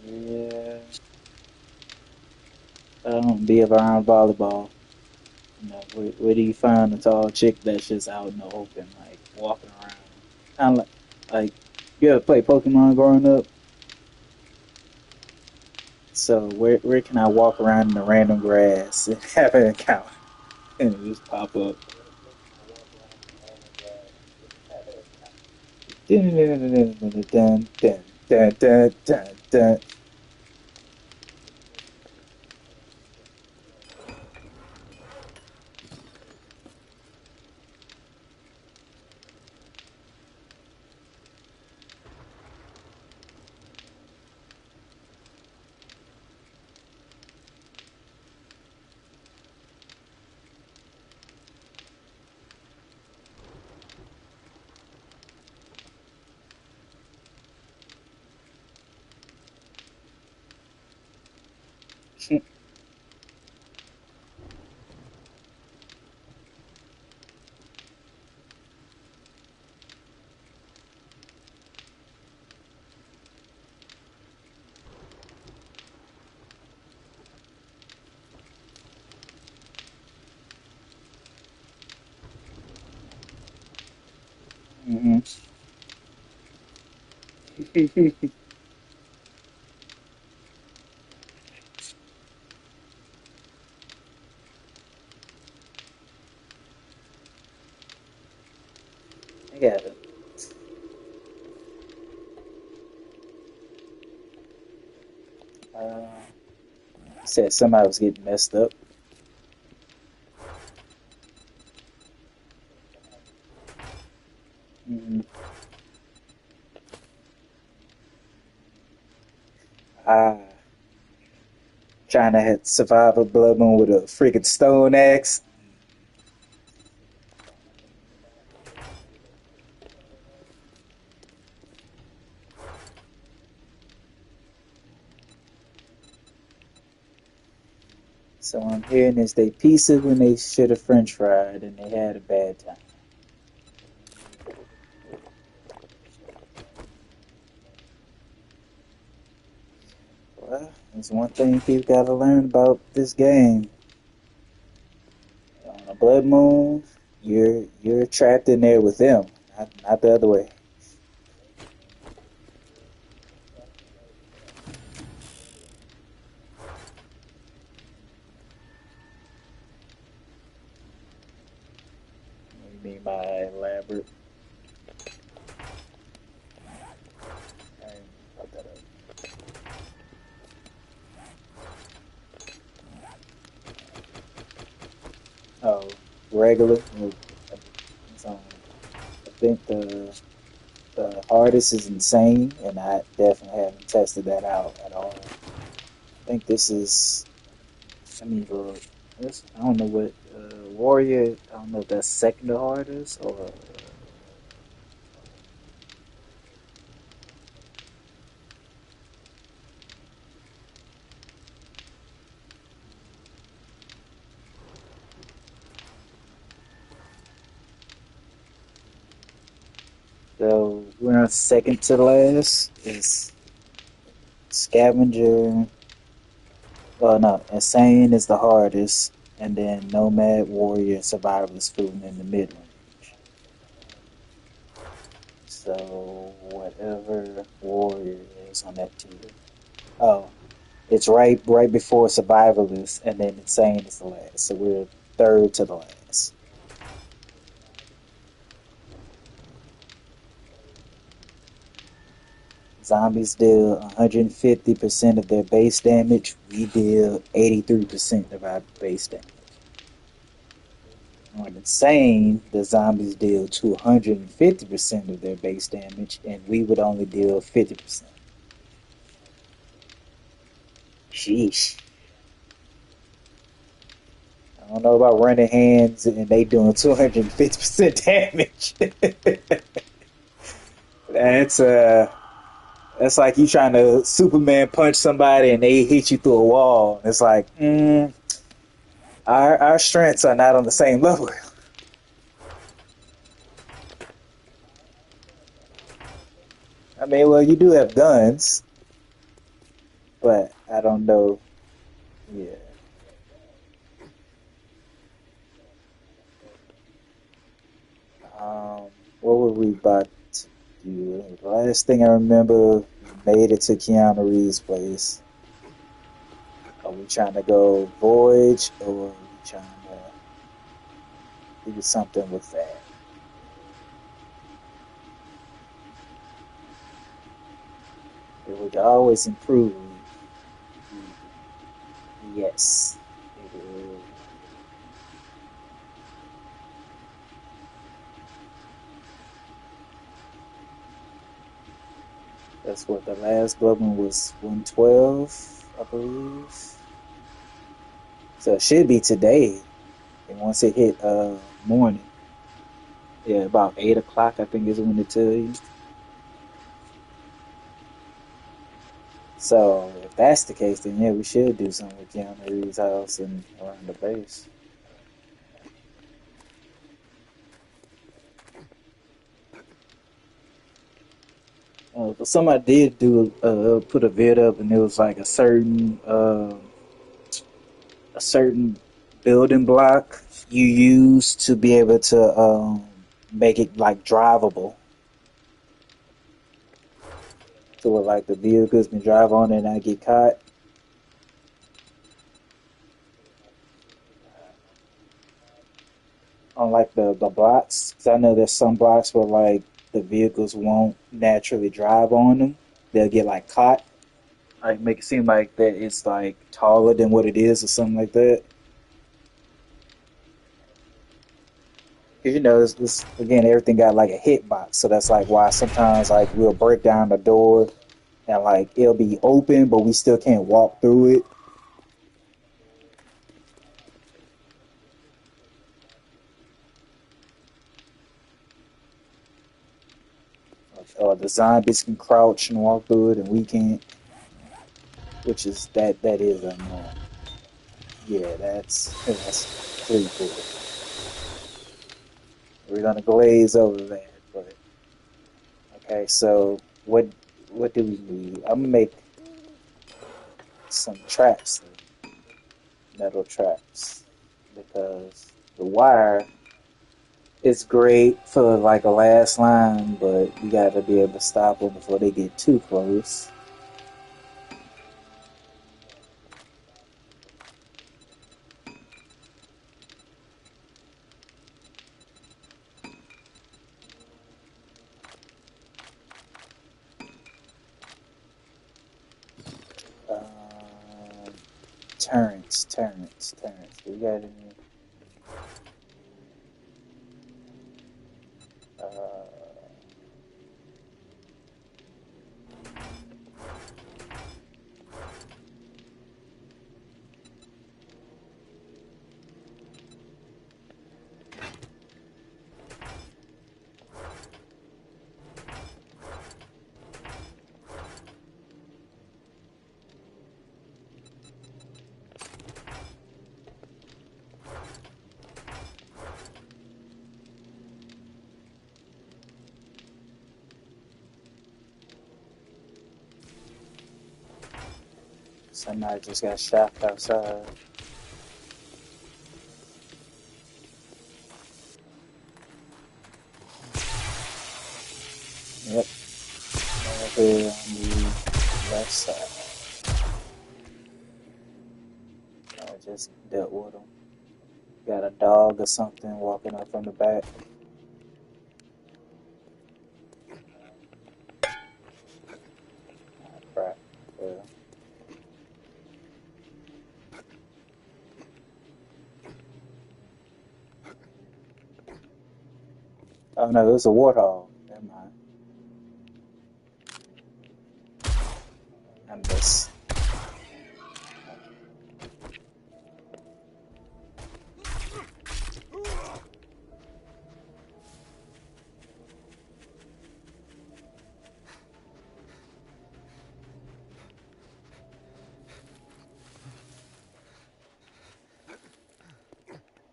Yeah, I don't be around volleyball. Where do you find a tall chick that's just out in the open, like walking around? Kind of like you ever play Pokemon growing up? So where can I walk around in the random grass and have an encounter and it just pop up? Dun, dun, dun, dun, dun, dun, dun, dun, dun, dun. Mhm. I got it. Uh, said somebody was getting messed up. Mhm. Ah, trying to survive a blood moon with a freaking stone axe. So I'm hearing is they pizza when they should have French fried and they had a bad time. Well, there's one thing people gotta learn about this game. On a blood moon, you're trapped in there with them, not the other way. What do you mean by elaborate? I didn't put that up. Oh, regular. So I think the hardest is insane, and I definitely haven't tested that out at all. I think this is. Let me look. I don't know what warrior. I don't know if that's second to hardest or so we're on second to the last. Is scavenger. Oh no, insane is the hardest, and then nomad, warrior, and survivalist food in the mid range. So whatever warrior is on that tier. Oh, it's right before survivalist, and then insane is the last. So we're third to the last. Zombies deal 150% of their base damage. We deal 83% of our base damage. On insane, the zombies deal 250% of their base damage, and we would only deal 50%. Sheesh. I don't know about running hands and they doing 250% damage. that's that's like you trying to Superman punch somebody and they hit you through a wall. It's like, our strengths are not on the same level. I mean, well, you do have guns. but I don't know. Yeah. Um, what were we about to do? The last thing I remember, we made it to Keanu Reeves' place. Are we trying to go Voyage or are we trying to do something with that? It would always improve. Yes. It would. That's what the last Globin was 112, I believe. So it should be today. And once it hit morning, yeah, about 8 o'clock, I think is when it tell you. So if that's the case, then yeah, we should do something with Keanu Reeves' house and around the base. But somebody did do put a vid up, and it was like a certain building block you use to be able to make it like drivable, so where like the vehicles can drive on it and not get caught. On like the blocks. 'Cause I know there's some blocks where like the vehicles won't naturally drive on them. They'll get like caught. Like make it seem like that it's like taller than what it is or something like that. 'Cause you know, this again, everything got like a hitbox, so that's like why sometimes like we'll break down the door and like it'll be open, but we still can't walk through it. Or the zombies can crouch and walk through it, and we can't, which is that is annoying. Yeah, that's pretty cool. We're gonna glaze over that, but okay. So what do we need? I'm gonna make some traps, metal traps, because the wire is great for like a last line, but we gotta be able to stop them before they get too close. Um, turrets. We got any? Uh, somebody just got shot outside. Yep, over here on the left side. I just dealt with them. Got a dog or something walking up from the back. Ah, crap. Well, oh no, it was a warthog. Never mind. I miss.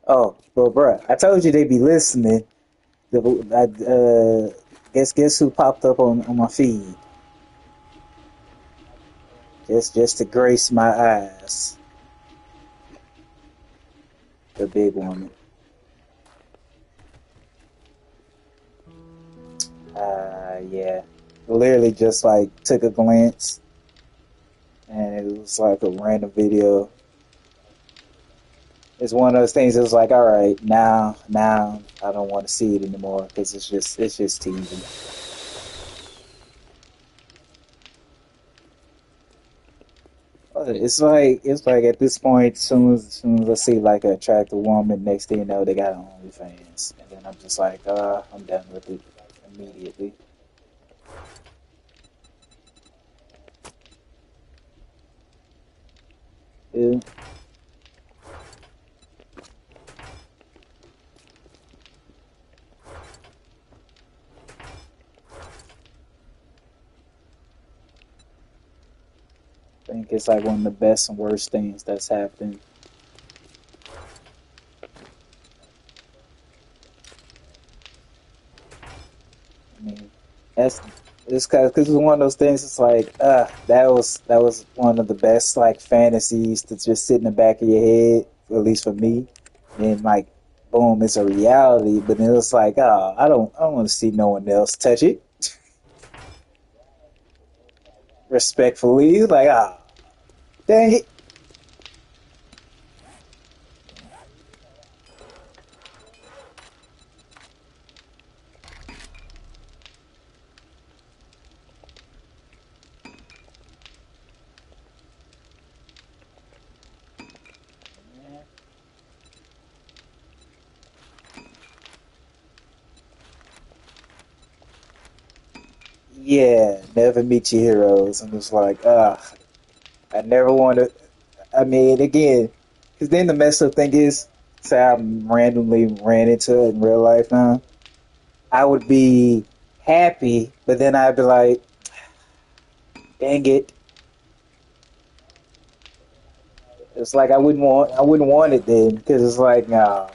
Oh, well, bruh, I told you they'd be listening. Guess who popped up on my feed? just to grace my eyes. The big woman. Yeah. Literally just like took a glance and it was like a random video. It's one of those things that's like, all right, now I don't want to see it anymore because it's just TV. It's like at this point, as soon as I see like an attractive woman, next thing you know, they got OnlyFans, and then I'm just like, I'm done with it immediately. Yeah. I think it's like one of the best and worst things that's happened. I mean, that's it's cause it's one of those things. It's like, that was one of the best like fantasies to just sit in the back of your head, at least for me. And like, boom, it's a reality. But then it's like, I don't want to see no one else touch it. Respectfully, like, dang it. Yeah, never meet your heroes. I'm just like, I never want to. I mean, again, because then the messed up thing is, say I randomly ran into it in real life now, I would be happy, but then I'd be like, dang it. It's like I wouldn't want it then, because it's like, nah.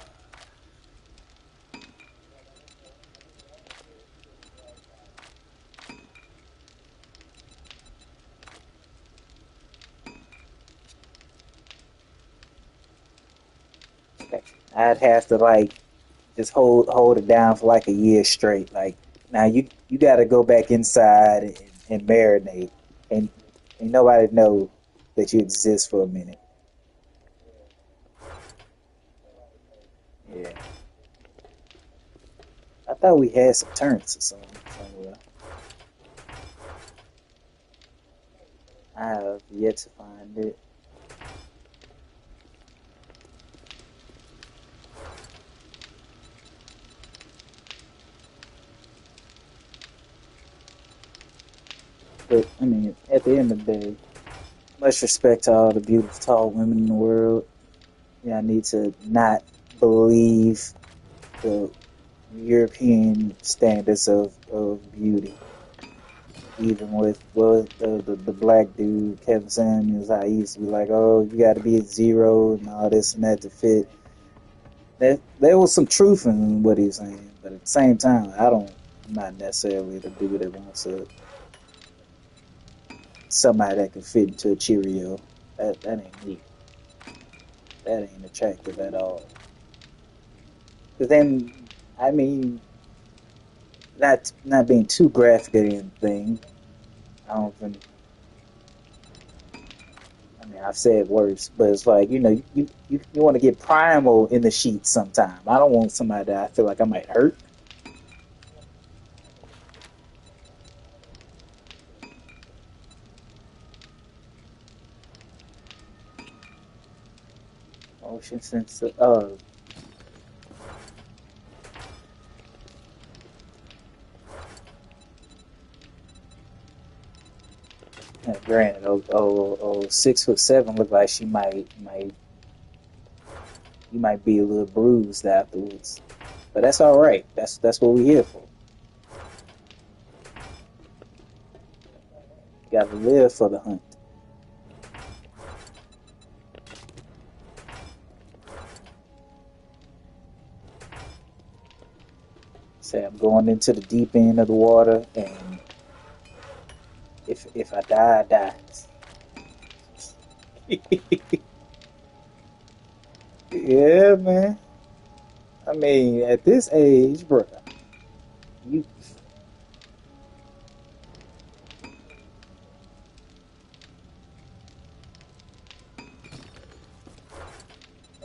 I'd have to like just hold it down for like a year straight. Like now you got to go back inside and marinate, and nobody know that you exist for a minute. Yeah, I thought we had some turns or something. Somewhere. I have yet to find it. But I mean, at the end of the day, much respect to all the beautiful tall women in the world. Yeah, I need to not believe the European standards of beauty. Even with the black dude Kevin Samuels, how he used to be like, oh, you got to be at zero and all this and that to fit. There was some truth in what he was saying, but at the same time, I'm not necessarily the dude that wants somebody that can fit into a Cheerio. That ain't me. That ain't attractive at all. But then, I mean, not being too graphic or anything. I don't even I mean, I've said worse, but it's like you want to get primal in the sheets sometime. I don't want somebody that I feel like I might hurt. Motion sensor. Granted, 6'7" look like she might you might be a little bruised afterwards, but that's all right. That's what we're here for. You got to live for the hunt. Say I'm going into the deep end of the water, and if I die, I die. Yeah, man. I mean, at this age, bro, you,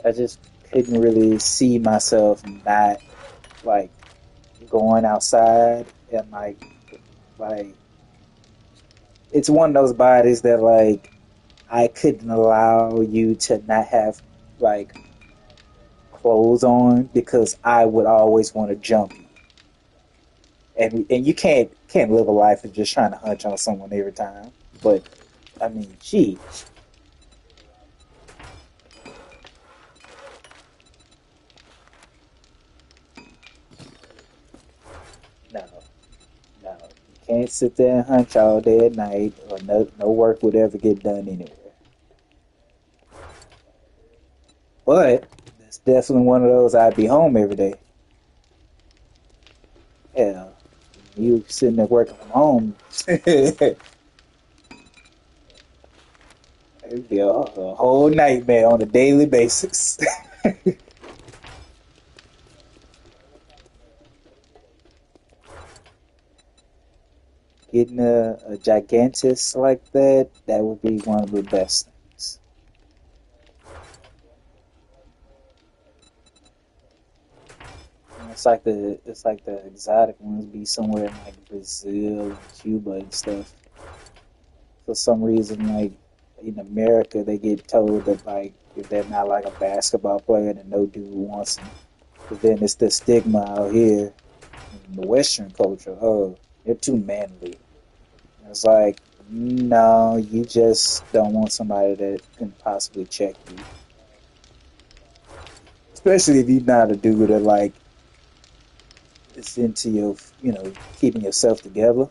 I just couldn't really see myself not like going outside and like it's one of those bodies that like I couldn't allow you to not have like clothes on because I would always want to jump you. And you can't live a life of just trying to hunch on someone every time. But I mean, gee, no, no, you can't sit there and hunch all day at night, or no work would ever get done anywhere. But it's definitely one of those I'd be home every day. Hell, you sitting there working from home, it'd be a whole nightmare on a daily basis. Getting a gigantus like that, that would be one of the best things. It's like the exotic ones be somewhere in like Brazil and Cuba and stuff. For some reason, like in America, they get told that like if they're not like a basketball player, then no dude wants them. But then it's the stigma out here in the Western culture. Oh, they're too manly. And it's like, no, you just don't want somebody that can possibly check you, especially if you're not a dude that like is into your, keeping yourself together.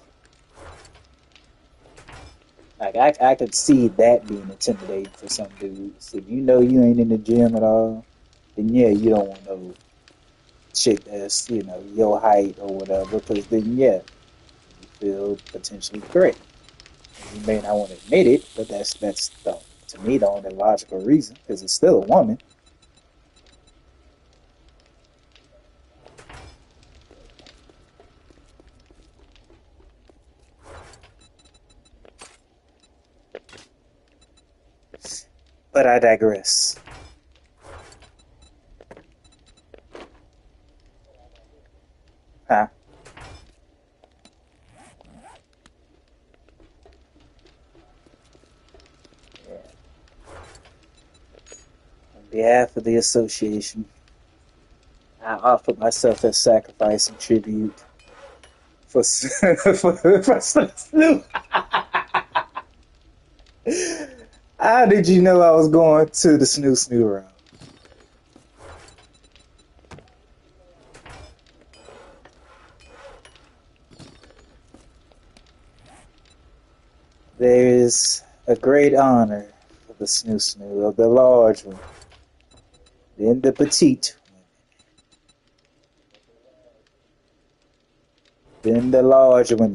Like I could see that being intimidating for some dudes. If you know you ain't in the gym at all, then yeah, you don't want no chick that's your height or whatever. Because then yeah, you feel potentially threatened. You may not want to admit it, but that's to me the only logical reason because it's still a woman. But I digress. Huh? Yeah. On behalf of the association, I offer myself as sacrifice and tribute for for Snoop. How did you know I was going to the snoo round? There is a great honor for the snoo of the large one, then the petite one, then the large one.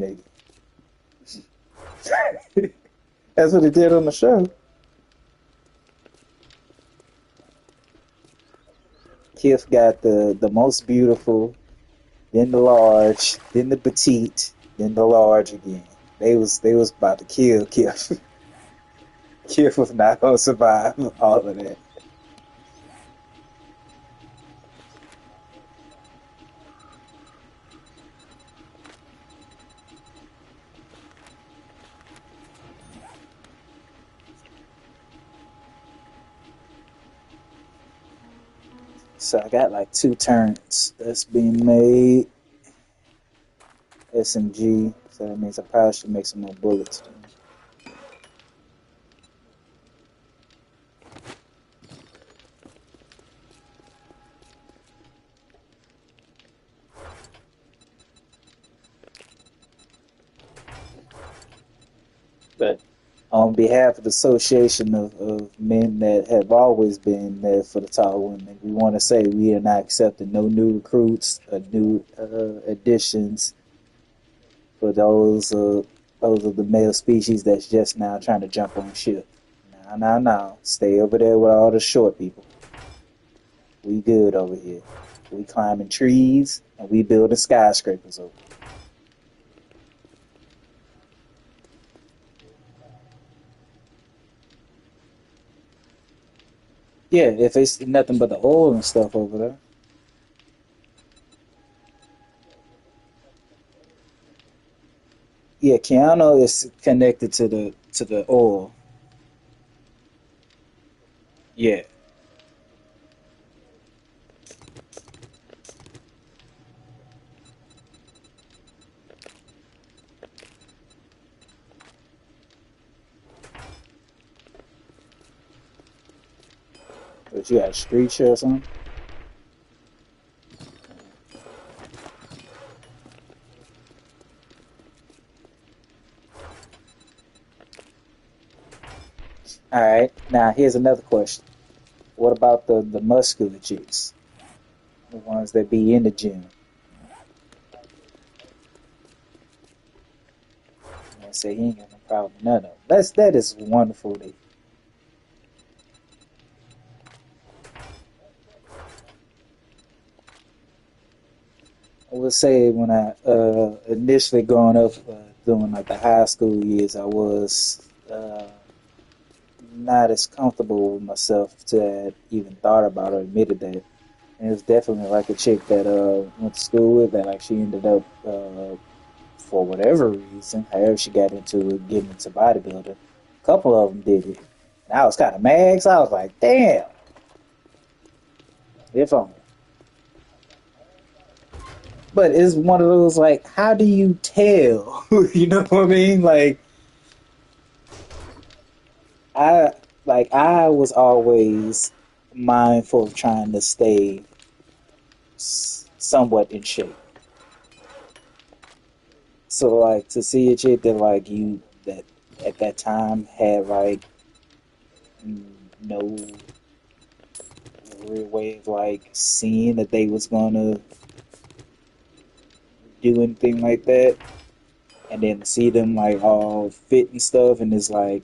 That's what it did on the show. Kif got the most beautiful, then the large, then the petite, then the large again. They was about to kill Kif. Kif was not gonna survive all of that. So I got like two turns that's being made. SMG. So that means I probably should make some more bullets. But on behalf of the Association of Men that have always been there for the tall women, we want to say we are not accepting no new recruits or new additions for those of the male species that's just now trying to jump on ship. Nah, nah, nah. Stay over there with all the short people. We good over here. We climbing trees and we building skyscrapers over. Yeah, if it's nothing but the oil and stuff over there. Yeah, Keanu is connected to the oil. Yeah, but you got street shit or something. All right. Now here's another question. What about the muscular chicks, the ones that be in the gym? And say he ain't got no problem with none of them. That is wonderful. I would say when I initially growing up doing like the high school years, I was not as comfortable with myself to have even thought about or admitted that. And it was definitely like a chick that went to school with that like she ended up for whatever reason, however she got into it, getting into bodybuilding. A couple of them did it, and I was kind of mad. 'Cause I was like, damn, if only. But it's one of those like, how do you tell? You know what I mean? I I was always mindful of trying to stay somewhat in shape. So like to see a chick that like you that at that time had like no real way of like seeing that they was gonna do anything like that, and then see them like all fit and stuff, and it's like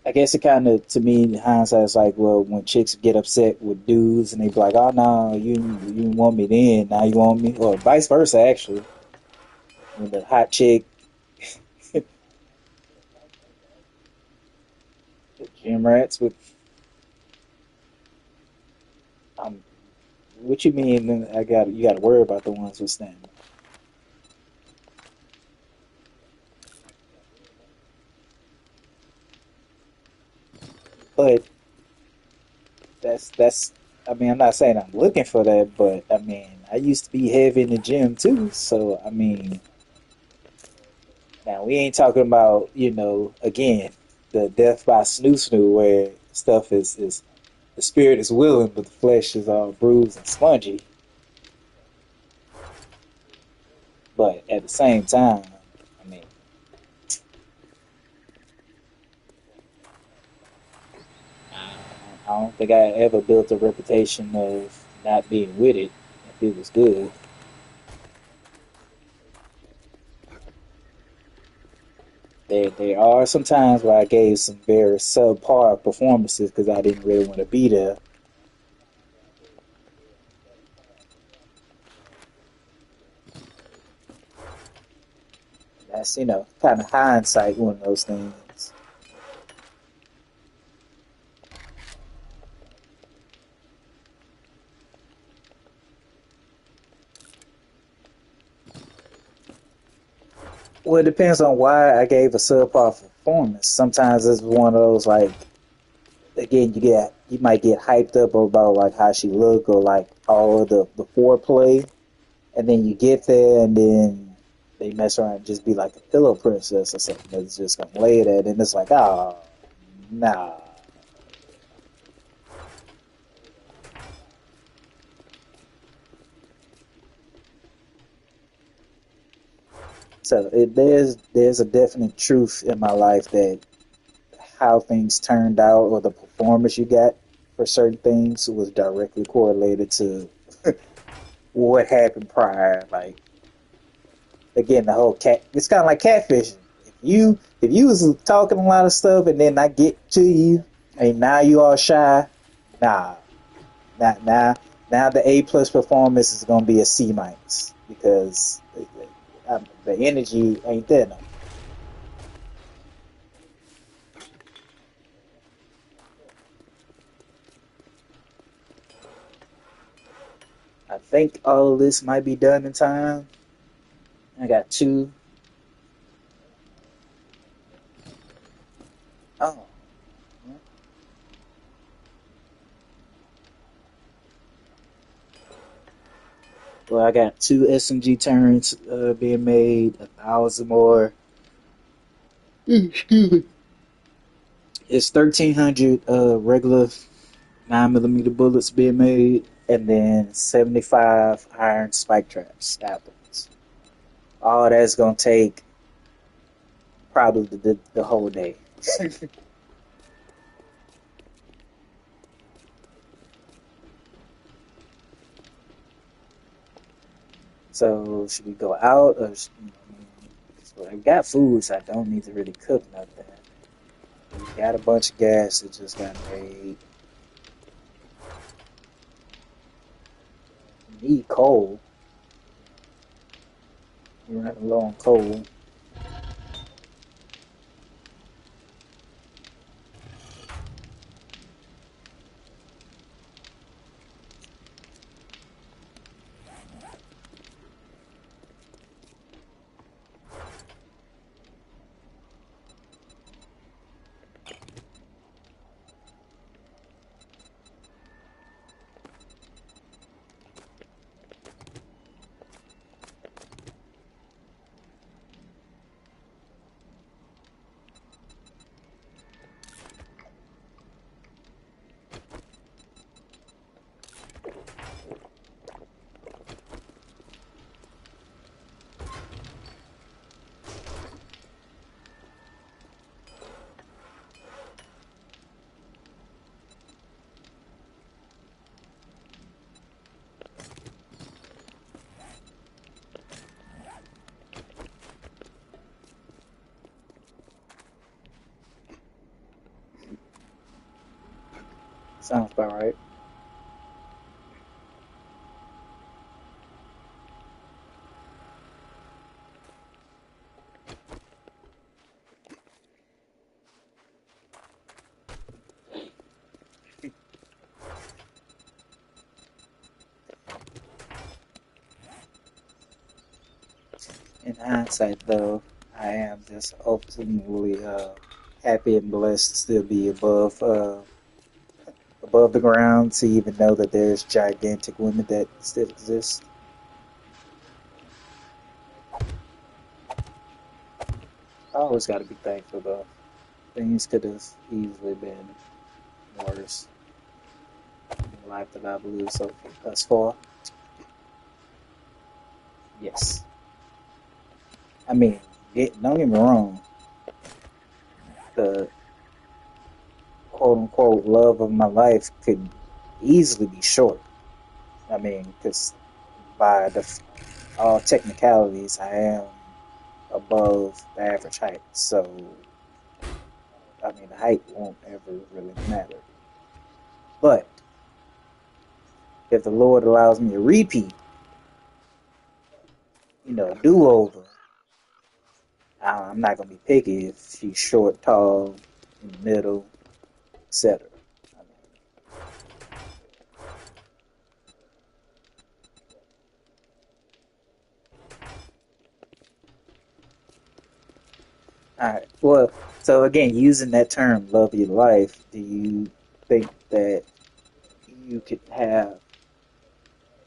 I guess it kind of to me in hindsight it's like well when chicks get upset with dudes and they be like oh no you didn't want me then now you want me or vice versa actually when the hot chick the gym rats with um what you mean I got you got to worry about the ones with stamina. But that's I mean I'm not saying I'm looking for that, but I mean I used to be heavy in the gym too, so I mean now we ain't talking about again the death by snoo snoo where stuff is the spirit is willing but the flesh is all bruised and spongy. But at the same time, I mean I don't think I ever built a reputation of not being with it if it was good. There are some times where I gave some very subpar performances because I didn't really want to be there. That's kind of hindsight one of those things. Well, it depends on why I gave a subpar performance. Sometimes it's one of those like again you might get hyped up about like how she look or like all of the foreplay, and then you get there and then they mess around and just be like a pillow princess or something that's just gonna lay it at, and it's like oh nah. So there's a definite truth in my life that how things turned out or the performance you got for certain things was directly correlated to what happened prior. Like again, the whole cat. It's kind of like catfishing. if you was talking a lot of stuff and then I get to you and now you all shy, nah, not now. Now the A plus performance is gonna be a C minus because the energy ain't there no. I think all of this might be done in time. I got two. Oh, well, I got two SMG turns being made, 1,000 more. Excuse me. It's 1,300 regular 9 millimeter bullets being made, and then 75 iron spike traps afterwards. All that's gonna take probably the whole day. So should we go out or so I got food, so I don't need to really cook nothing. We got a bunch of gas that just got made. We need coal. We're running low on coal. Sounds about right. In hindsight, though, I am just ultimately happy and blessed to still be above the ground to even know that there's gigantic women that still exist. I always got to be thankful, though. Things could have easily been worse in life that I've lived so thus far. Yes, I mean, don't get me wrong. The quote unquote love of my life could easily be short. I mean, because by all technicalities, I am above the average height. So, I mean, the height won't ever really matter. But if the Lord allows me a repeat, a do over, I'm not going to be picky if she's short, tall, in the middle, etc. All right. Well, so again, using that term, love your life, do you think that you could have,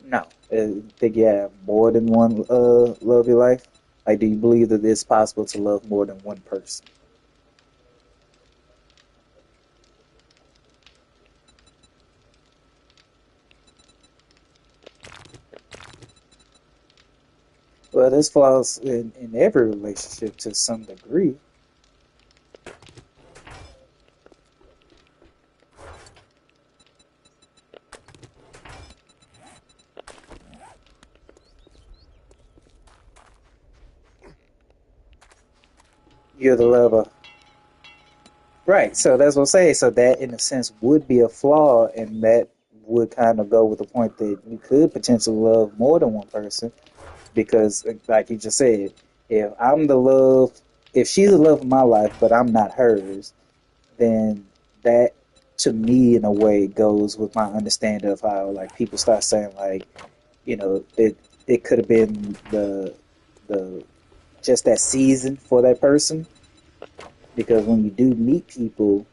no, think you have more than one love your life? Like, do you believe that it's possible to love more than one person? Well, there's flaws in every relationship to some degree. You're the lover. Right. So that's what I'm saying. So that, in a sense, would be a flaw, and that would kind of go with the point that you could potentially love more than one person because, like you just said, if I'm the love, if she's the love of my life, but I'm not hers, then that, to me, in a way, goes with my understanding of how, like, people start saying, like, it could have been the just that season for that person, because when you do meet people,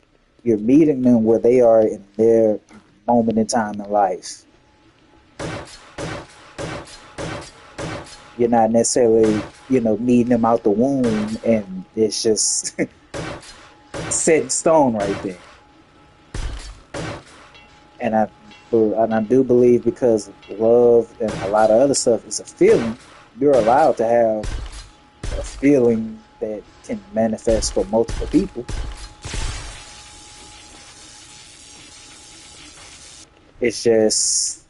you're meeting them where they are in their moment in time in life. You're not necessarily, meeting them out the womb and it's just set in stone right there. And I do believe, because love and a lot of other stuff is a feeling, you're allowed to have a feeling that can manifest for multiple people. It's just,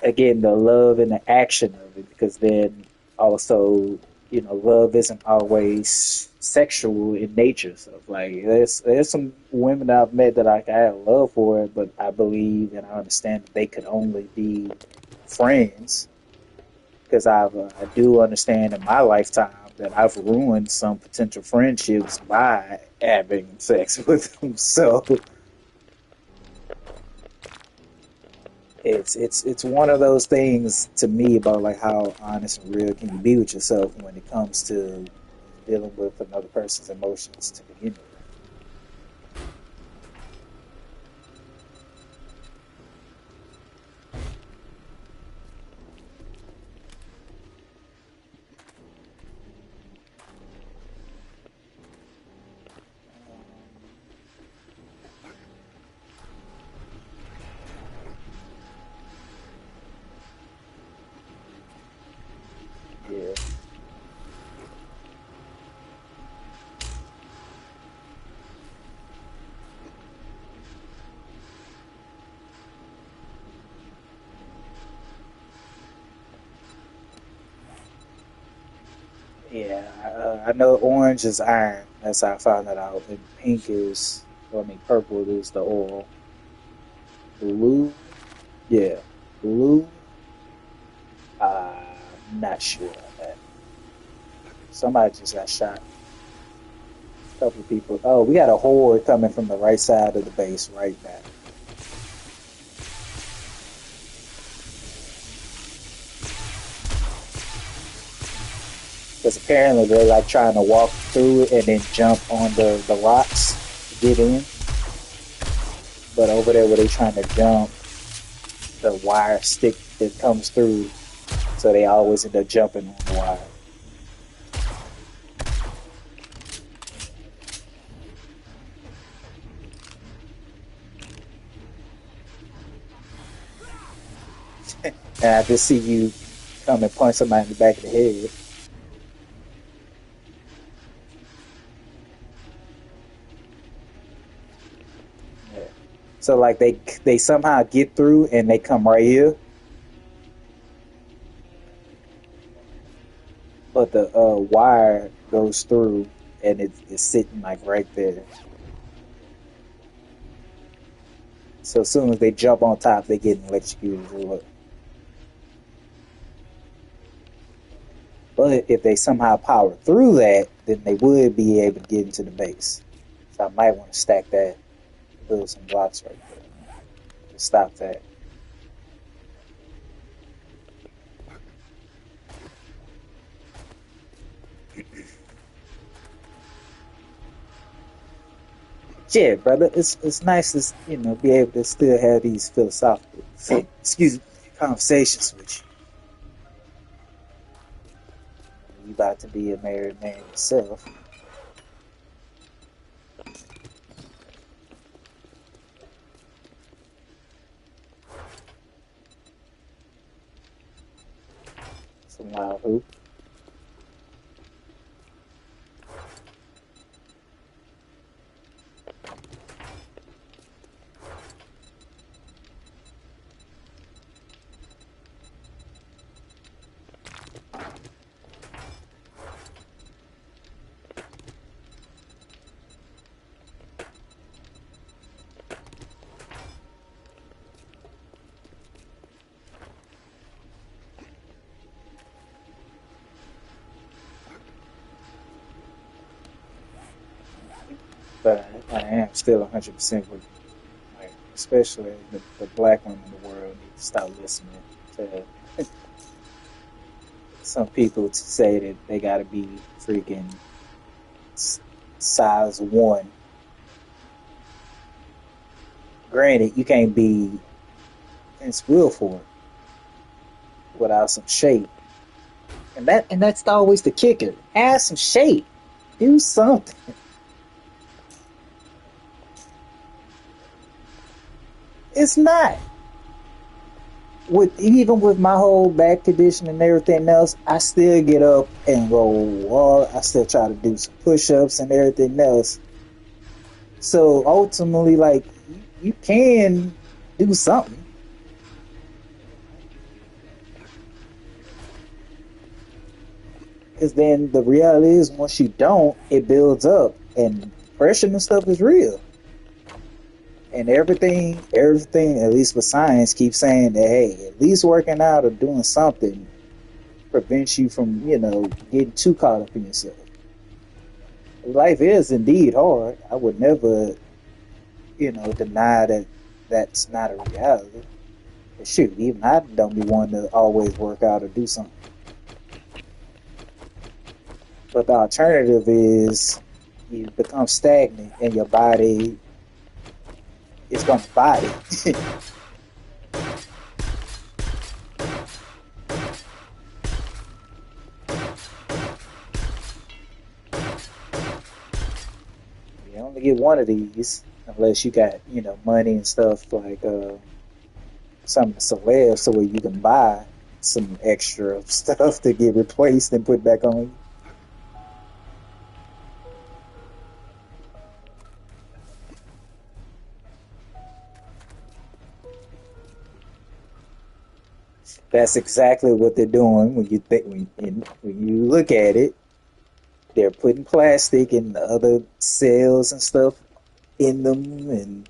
again, the love and the action of it, because then also, love isn't always sexual in nature. So, like, there's some women that I've met that I have love for, but I believe and I understand that they could only be friends, because I do understand in my lifetime that I've ruined some potential friendships by having sex with them. So it's one of those things to me about, like, how honest and real can you be with yourself when it comes to dealing with another person's emotions to begin with. Yeah, yeah. I know orange is iron. That's how I found that out. And pink is, well, I mean, purple is the oil. Blue, yeah, blue. I'm not sure on that. Somebody just got shot. A couple of people. Oh, we got a horde coming from the right side of the base right now. Because apparently they're, like, trying to walk through it and then jump on the rocks to get in. But over there where they trying to jump, the wire stick that comes through, so they always end up jumping on the wire. And I just see you come and punch somebody in the back of the head. Yeah. So, like, they somehow get through and they come right here, but the wire goes through and it's sitting, like, right there. So as soon as they jump on top, they get electrocuted as well. But if they somehow power through that, then they would be able to get into the base. So I might want to stack that, build some blocks right there to stop that. Yeah, brother, it's nice to, be able to still have these philosophical, excuse me, conversations with you. You about to be a married man yourself. Some wild hoop. but I am still 100% with you. Like, especially the black women in the world need to stop listening to some people to say that they got to be freaking size one. Granted, you can't be Prince Wilford without some shape, and that's always the kicker. Add some shape, do something. It's not. With even with my whole back condition and everything else, I still get up and roll wall. I still try to do some push-ups and everything else. So ultimately, like you can do something, because then the reality is once you don't, it builds up, and depression and stuff is real. And everything, at least with science, keeps saying that hey, at least working out or doing something prevents you from getting too caught up in yourself. Life is indeed hard. I would never, deny that that's not a reality. But shoot, even I don't be wanting to always work out or do something. But the alternative is you become stagnant and your body is going to body. You only get one of these unless you got, money and stuff like some celebs so where you can buy some extra stuff to get replaced and put back on you. That's exactly what they're doing when you think when you look at it. They're putting plastic and other cells and stuff in them, and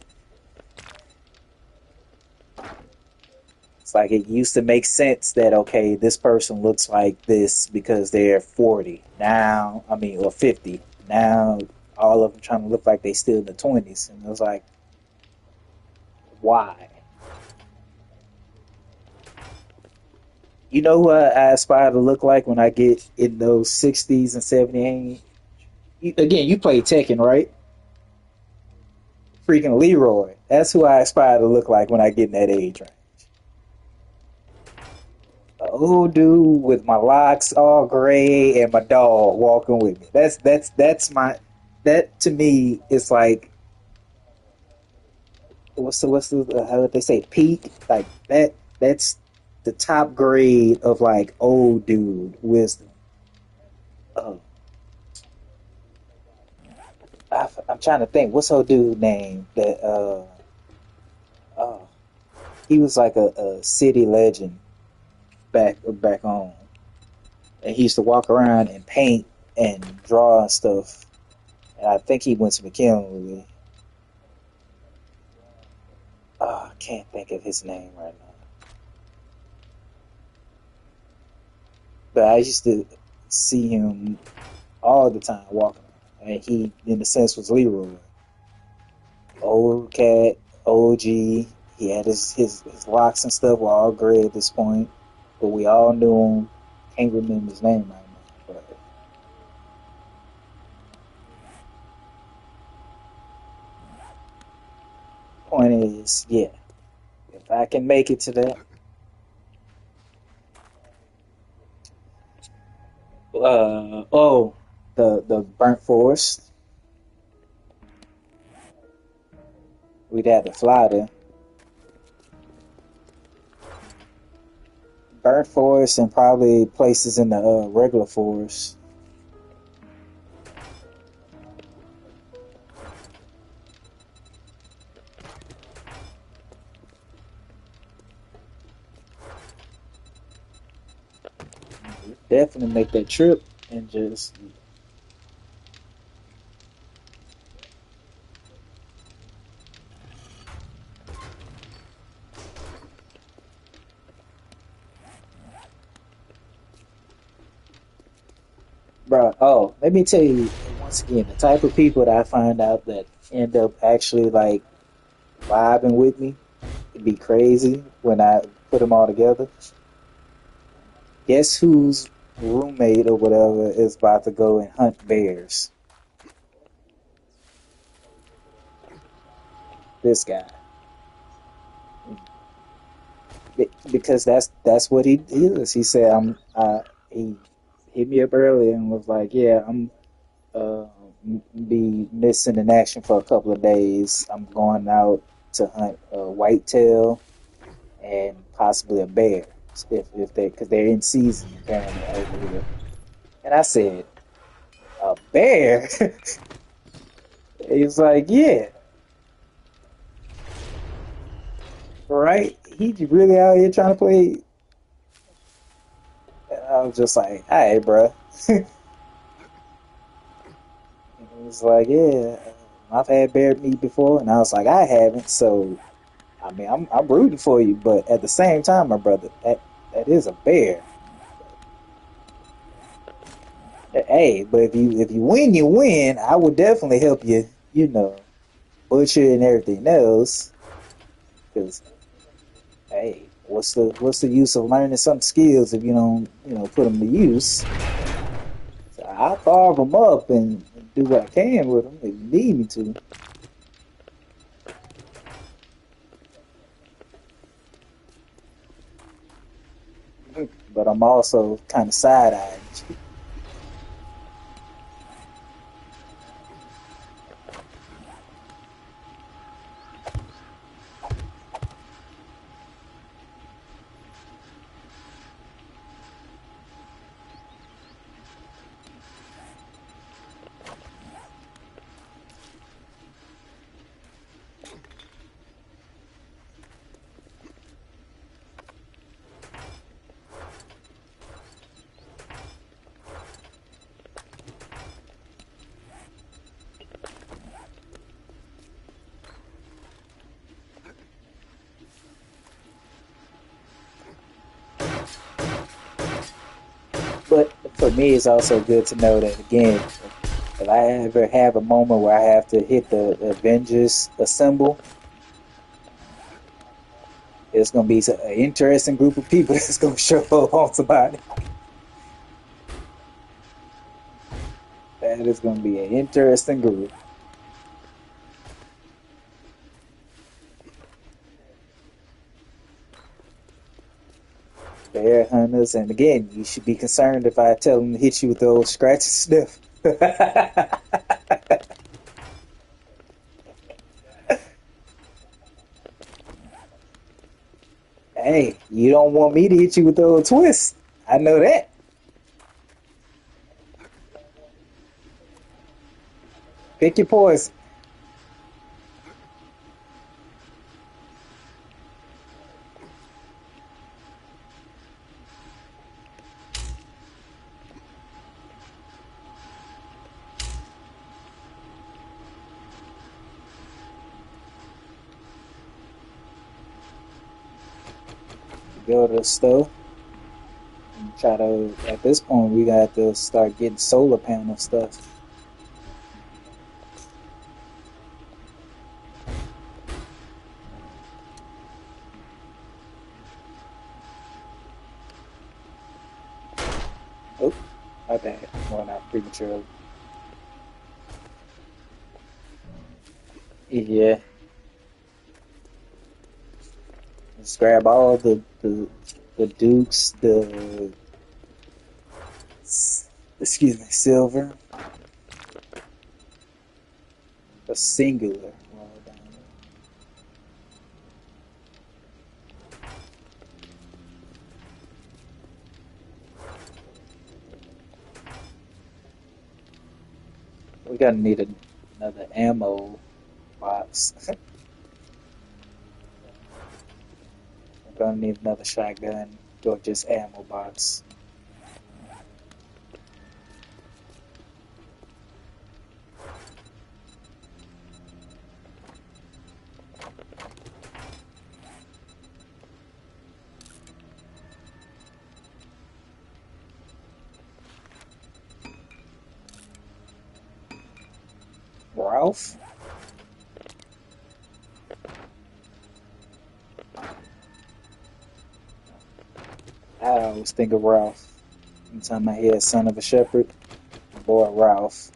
it's like it used to make sense that okay, this person looks like this because they're 40 now. I mean, or 50 now. All of them trying to look like they still in the 20s, and it was like, why? You know what I aspire to look like when I get in those 60s and 70s? Again, you play Tekken, right? Freaking Leroy. That's who I aspire to look like when I get in that age range. An old dude with my locks all gray and my dog walking with me. That's my that to me is like what's the how would they say peak like that. That's the top grade of like old dude wisdom. Uh, I'm trying to think what's old dude name that uh he was like a city legend back home, and he used to walk around and paint and draw and stuff. And I think he went to McKinley. Oh, I can't think of his name right now. But I used to see him all the time walking around. And he, in a sense, was Leroy. Old cat, OG. He had his locks and stuff were all gray at this point. But we all knew him. Can't remember his name right now. But point is, yeah, if I can make it to that, oh, the burnt forest, we'd have to fly there. Burnt forest and probably places in the regular forest. Definitely make that trip and just, bro. Oh, let me tell you. once again, the type of people that I find out that end up actually like vibing with me, it'd be crazy when I put them all together. Guess whose roommate or whatever is about to go and hunt bears? This guy. Because that's what he is. He said he hit me up earlier and was like, "Yeah, I'm uh, be missing in action for a couple of days. I'm going out to hunt a whitetail and possibly a bear if they because they're in season apparently over here." And I said, "A bear?" He's like, "Yeah, right." He really out here trying to play. And I was just like, "Hey, bro." And he was like, "Yeah, I've had bear meat before," and I was like, "I haven't." So I mean, I'm rooting for you, but at the same time, my brother, that is a bear. Hey, but if you win, you win. I would definitely help you. You know, butcher and everything else. Because hey, what's the use of learning some skills if you don't put them to use? So I'll carve them up and do what I can with them if you need me to. But I'm also kind of side eyeing. But for me, it's also good to know that again, if I ever have a moment where I have to hit the Avengers assemble, it's gonna be an interesting group of people that's gonna show up on somebody. That is gonna be an interesting group. Bear hunters, and again, you should be concerned if I tell them to hit you with those scratch and sniff. Hey, you don't want me to hit you with those twists. I know that. Pick your poison. Go to the store and try to. At this point, we got to start getting solar panel stuff. Oh, my bad. Going out prematurely. Yeah, let's grab all the dukes, the excuse me, silver, the singular. Well, we gotta need another ammo box. We're gonna need another shotgun or just ammo box. Ralph? I always think of Ralph. Anytime I hear Son of a Shepherd, boy Ralph.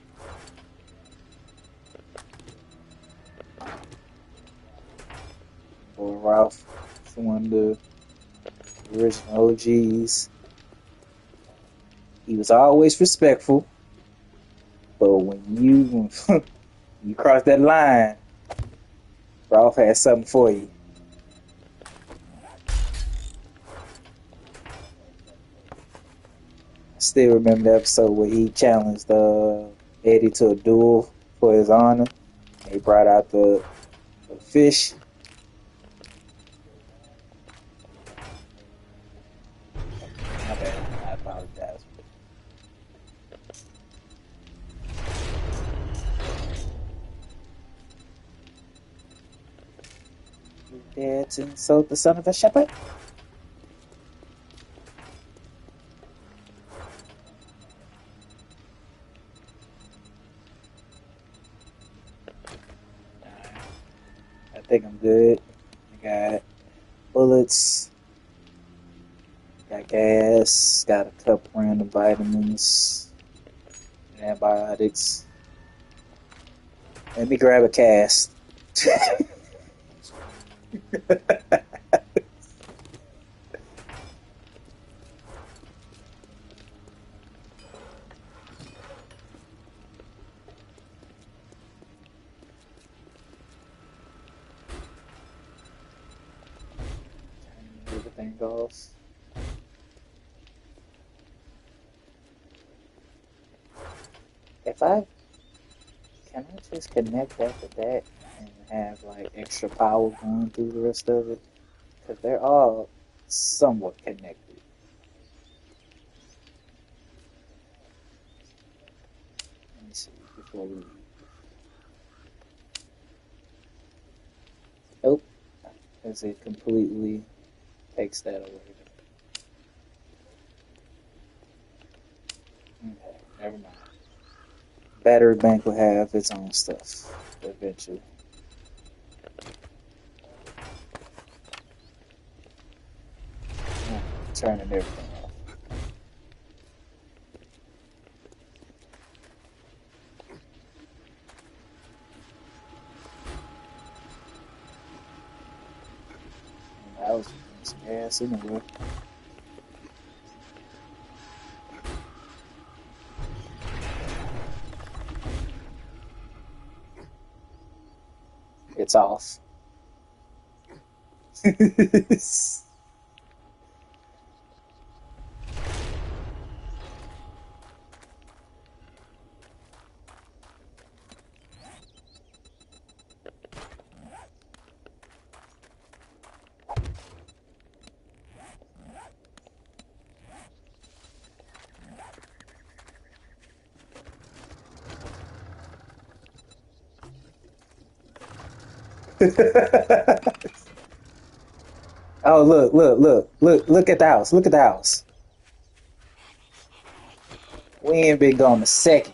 Boy Ralph. It's one of the original OGs. He was always respectful, but when you you cross that line, Ralph has something for you. I still remember the episode where he challenged Eddie to a duel for his honor. He brought out the fish. My bad. I apologize. You dare to insult the son of a shepherd? I think I'm good. I got bullets, got gas, got a couple random vitamins, antibiotics. Let me grab a cast. Everything goes. If I can I just connect that to that and have like extra power going through the rest of it? Because they're all somewhat connected. Let me see before we. Nope, because it completely takes that away. Okay, never mind. Battery bank will have its own stuff eventually. Turning everything off. I was some gas anyway. It's off. Oh, look at the house. Look at the house. We ain't been gone a second.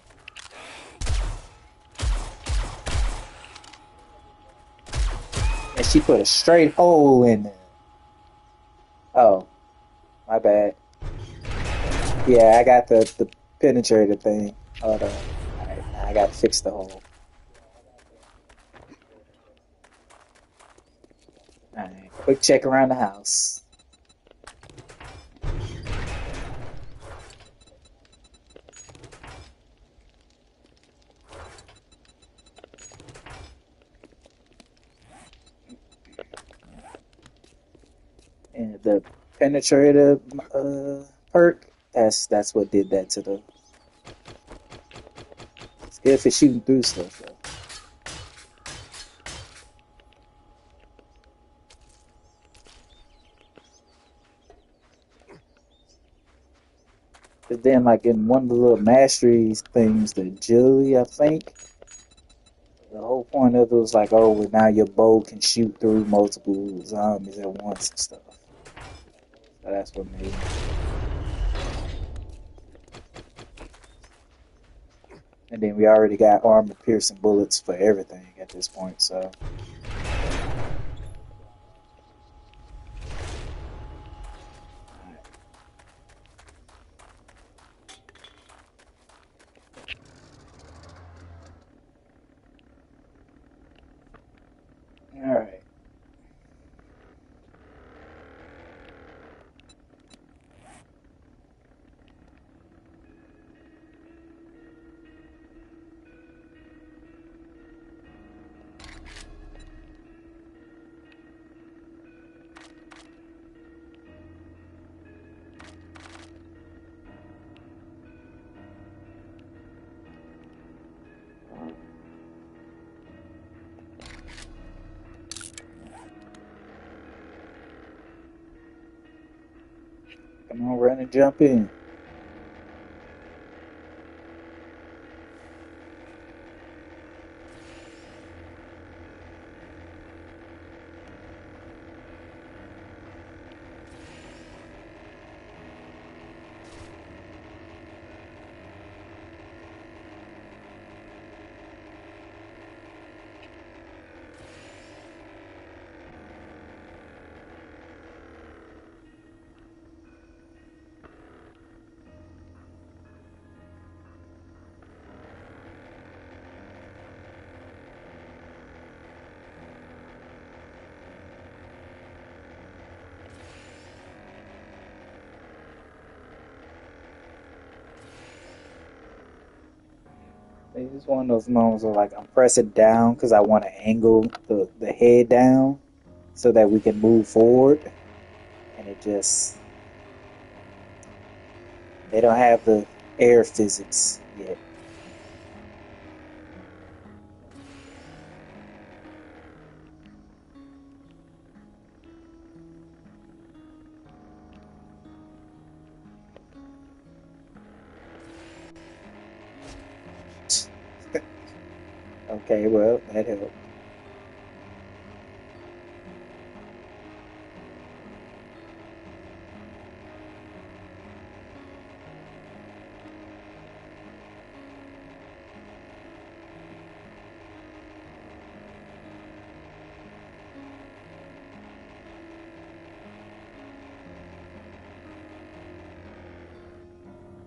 And she put a straight hole in there. Oh, my bad. Yeah, I got the penetrator thing. Hold on. Alright, now I gotta fix the hole. Alright, quick check around the house. And the penetrator perk, that's what did that to the. It's good for shooting through stuff though. But then, like in one of the little mastery things, the agility, I think, the whole point of it was like, oh, well, now your bow can shoot through multiple zombies at once and stuff. So that's what made it. And then we already got armor piercing bullets for everything at this point, so alright. Come on, run and jump in. It's one of those moments where like I'm pressing down because I want to angle the head down so that we can move forward, and it just they don't have the air physics yet. Okay, well that helped.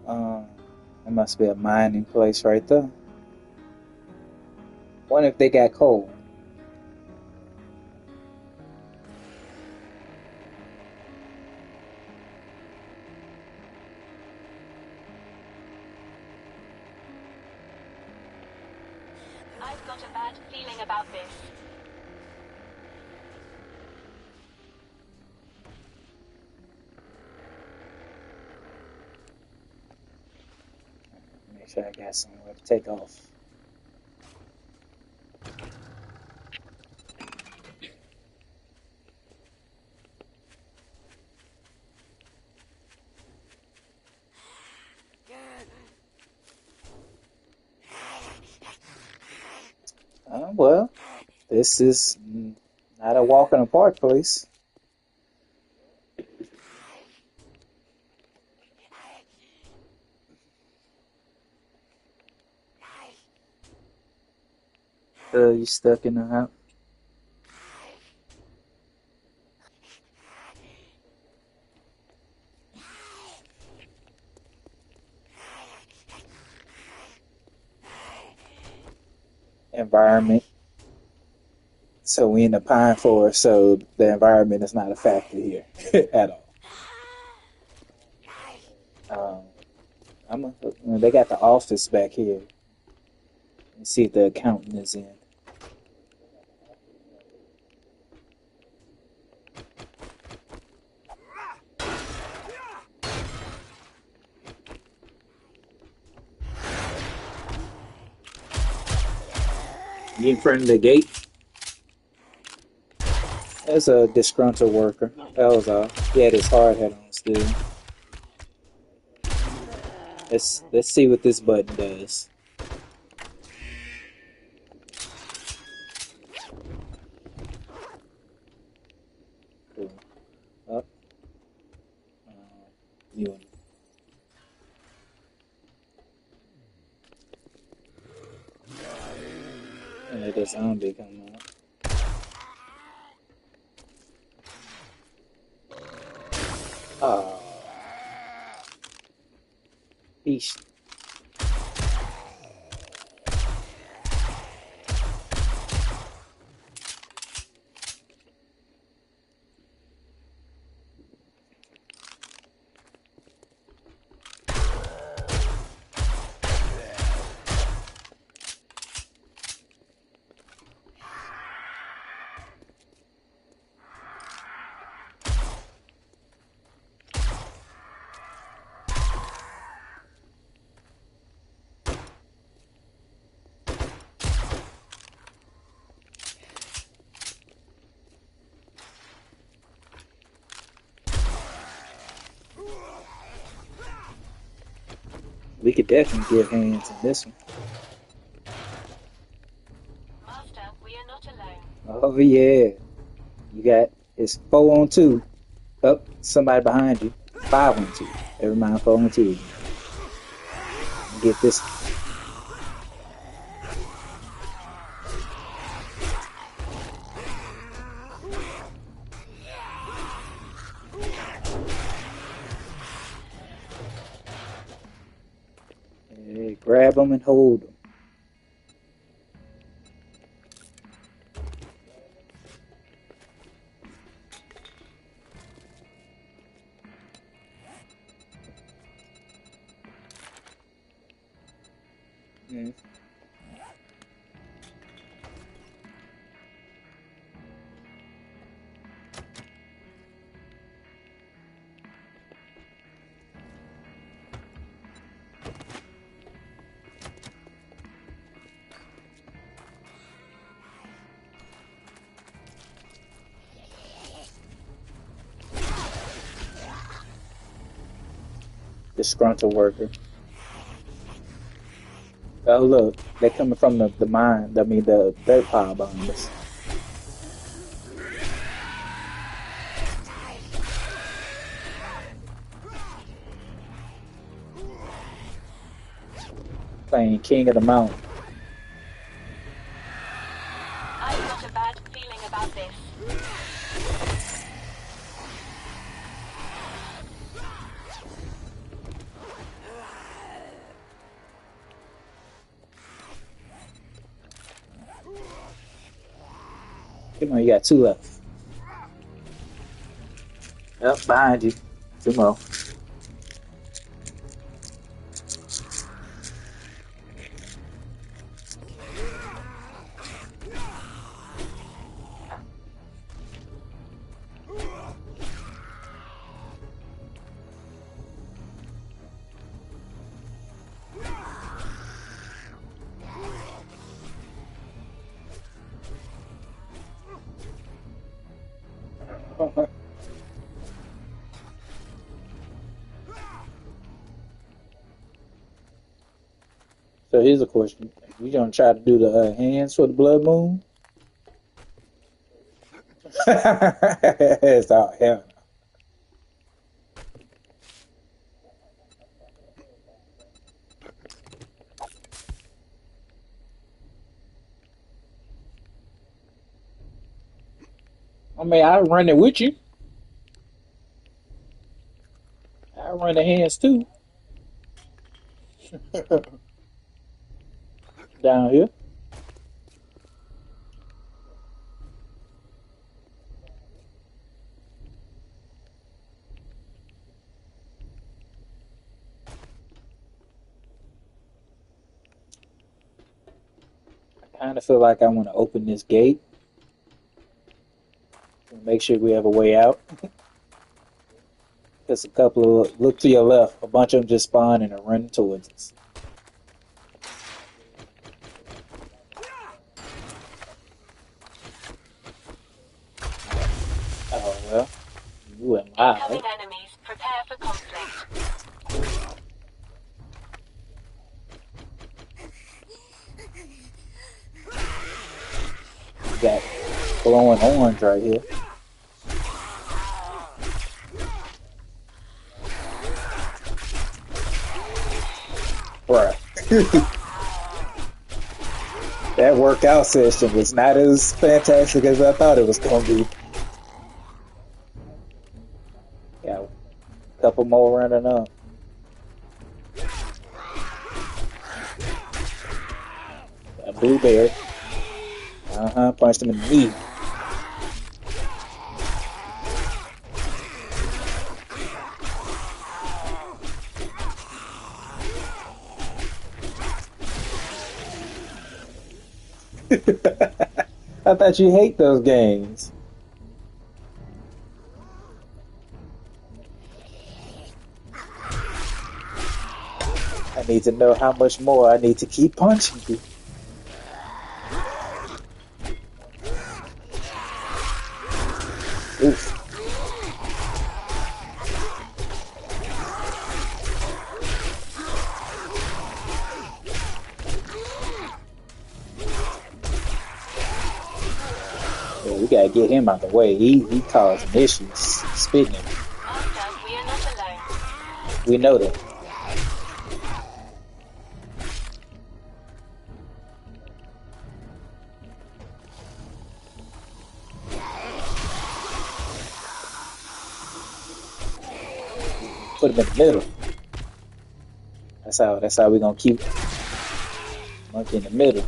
Um, there must be a mining place right there. What if they got coal? I've got a bad feeling about this. Make sure I got somewhere to take off. Well, this is not a walk in the park place. You stuck in the house. Environment. So we in the pine forest, so the environment is not a factor here at all. Um, they got the office back here. Let's see if the accountant is in. You in front of the gate? There's a disgruntled worker. That was all. He had his hard hat on still. Let's see what this button does. Cool. Up. You. the zombie come out. Oh, eesh. We could definitely give hands in this one. Master, we are not alone. Oh yeah, you got it's 4 on 2. Up, somebody behind you. 5 on 2. Never mind, 4 on 2. Get this. Yeah, grab them and hold them. Mm. Disgruntled worker. Oh look, they're coming from the mine. I mean the dirt pile behind us. Playing King of the Mountain. I've got a bad feeling about this. Come on, you got 2 left. Up behind you. 2 more. So here's a question: we gonna try to do the hands for the blood moon? It's all hell. I mean, I run it with you. I run the hands too. Down here. I kind of feel like I want to open this gate and make sure we have a way out. There's a couple of look to your left. A bunch of them just spawn and are running towards us. Oh well, you went Incoming wild. enemies, prepare for conflict. You got glowing orange right here. Bruh. That workout session was not as fantastic as I thought it was going to be. Yeah, a couple more running up. A blueberry. Punched him in the knee. I thought you hate those games. I need to know how much more I need to keep punching you. Oof. Yeah, we gotta get him out the way. He causing issues, spitting him. Master, we are not alone. We know that. Put him in the middle. That's how we gonna keep Monkey in the middle.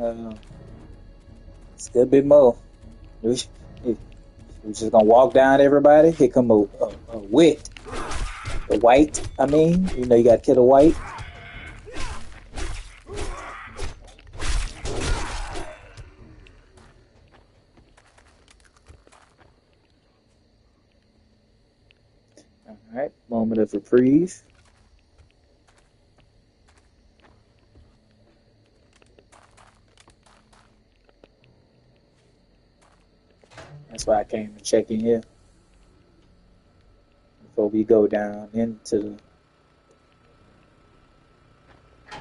Uh, Still a bit more. We, we just gonna walk down everybody. Here come a wit. The white, I mean. You know you gotta kill the white. Alright, moment of reprieve. That's why I came to check in here before we go down into. I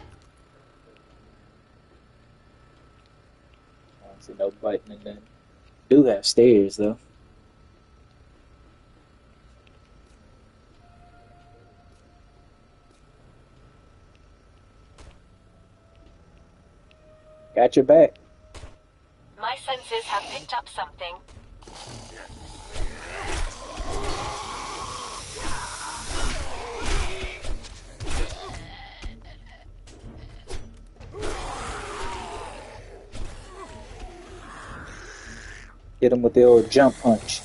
don't see no button and then do have stairs though. Got your back. My senses have picked up something. Hit him with the old jump punch.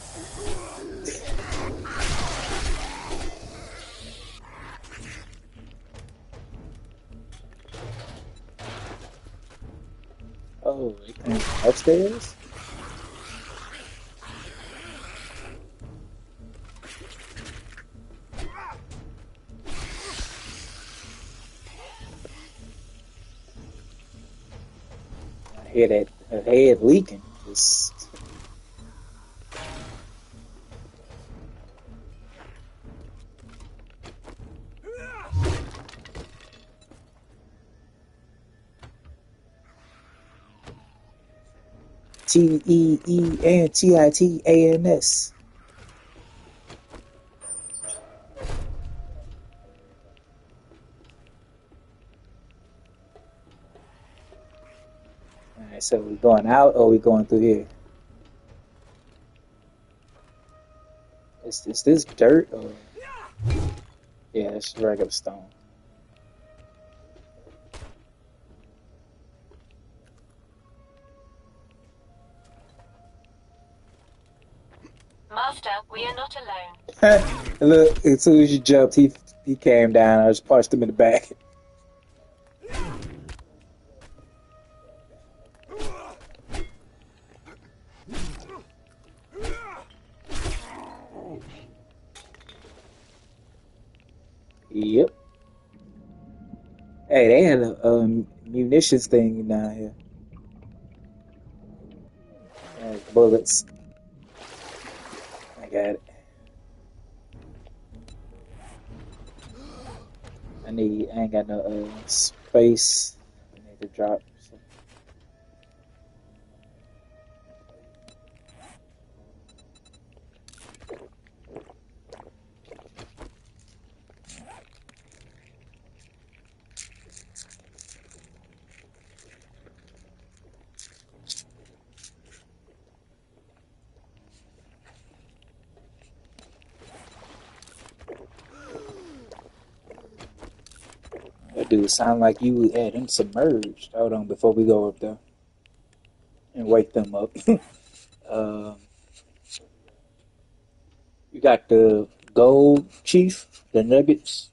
Oh, he came upstairs? I hear that her head leaking. Just TEENTITANS. Alright, so we going out or we going through here? Is this dirt or yeah, it's regular stone. Master, we are not alone. Look, as soon as you jumped, he came down. I just punched him in the back. Yep. Hey, they had a munitions thing down here. Bullets. I got it. I ain't got no space. I need to drop. So. That dude sound like you had him submerged. Hold on, before we go up there and wake them up. um, you got the gold chief, the nuggets.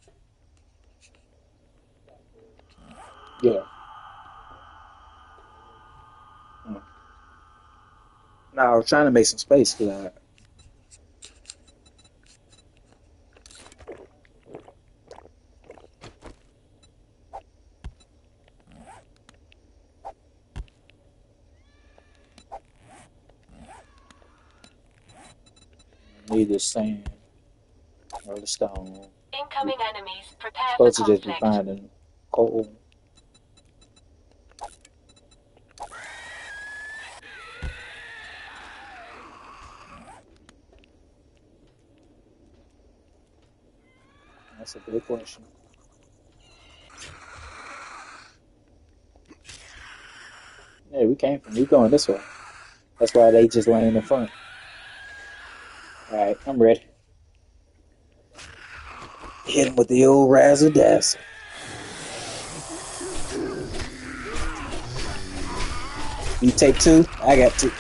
Yeah. Mm. No, I was trying to make some space for that. Need the sand or the stone. Incoming enemies. Prepare for Supposed to just be conflict. finding coal. That's a good question. Yeah, we going this way. That's why they just laying in the front. Alright, I'm ready. Hit him with the old razzle dazzle. You take two, I got two.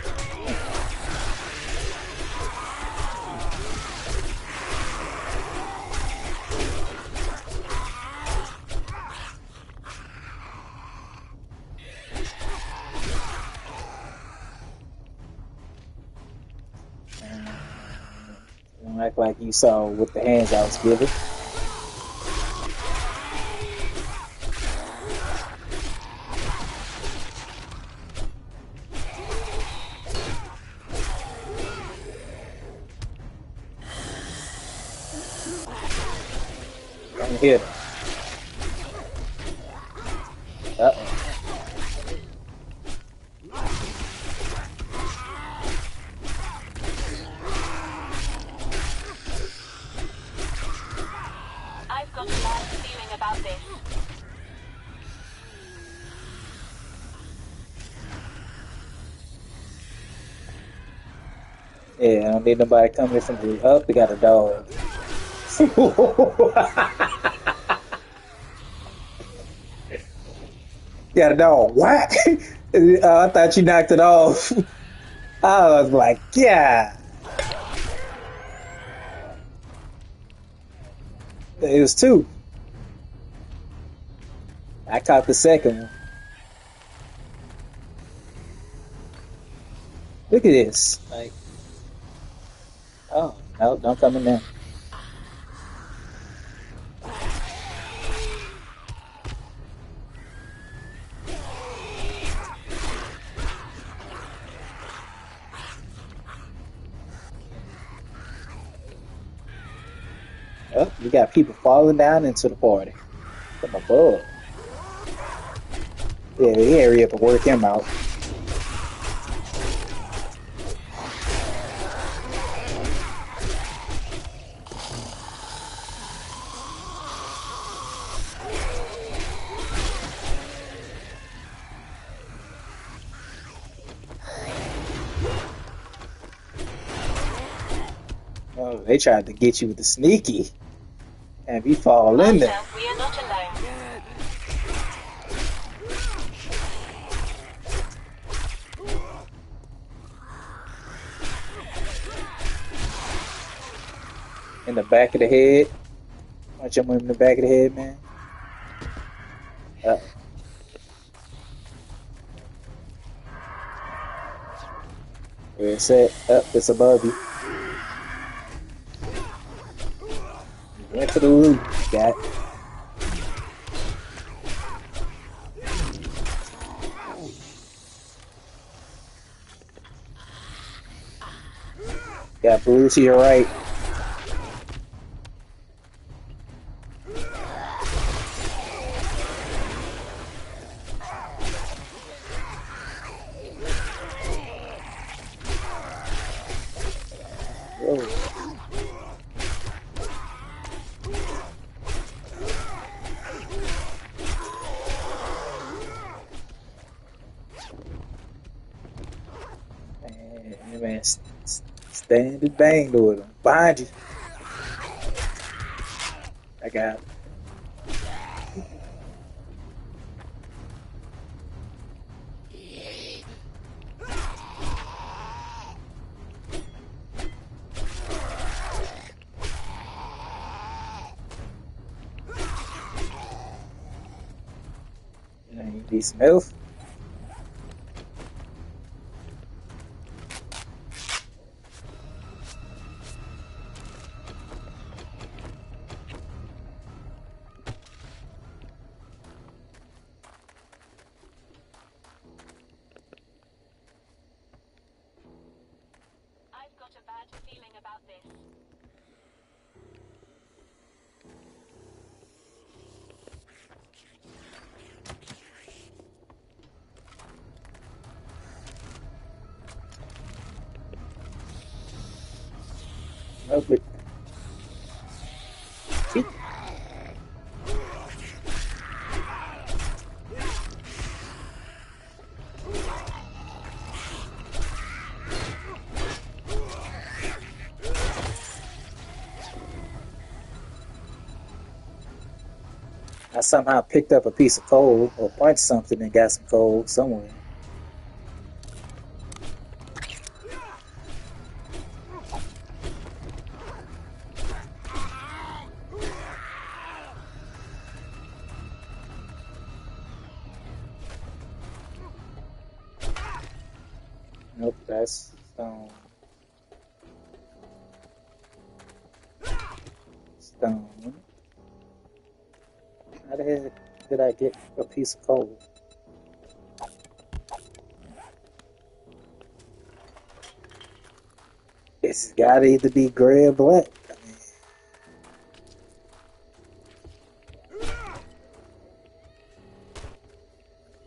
Don't act like you saw with the hands I was giving. Don't hit him. Uh-oh. I've got a bad feeling about this. Yeah, I don't need nobody coming from the up. We got a dog. Got a dog. What? I thought you knocked it off. I was like, yeah. It was two. I caught the second one. Look at this. Like, oh, no, don't come in there. Oh, you got people falling down into the party from above. Yeah, the area to work him out. Oh, they tried to get you with the sneaky. And you fall in Master, there. we are not alone. In the back of the head. Punch him in the back of the head, man. Uh, where it's at? Up, it's above you. Went to the roof, got. Got blue to your right. Whoa. Man, stand and bang with him. Behind you. I got him. Need some health. I've got a bad feeling about this. Oh, but I somehow picked up a piece of coal or punched something and got some coal somewhere. Nope, that's stone. Stone. How the heck did I get a piece of coal? It's gotta either be gray or black. I mean,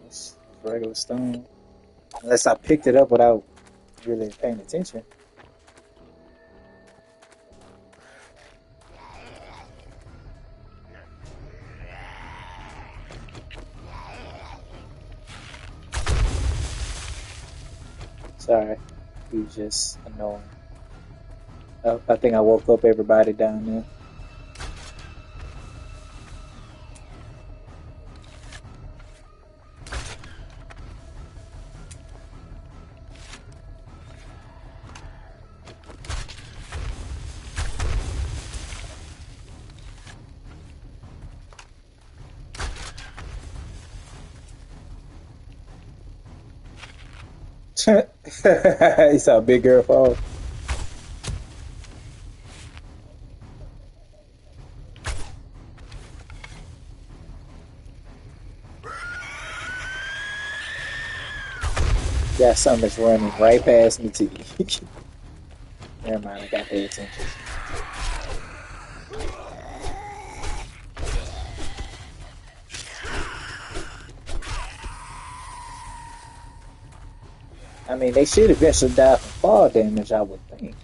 it's regular stone. Unless I picked it up without really paying attention. Sorry, he's just annoying. I think I woke up everybody down there. He saw a big girl fall. Got something that's running right past me too. Never mind, I got to pay attention. I mean, they should eventually die from fall damage, I would think.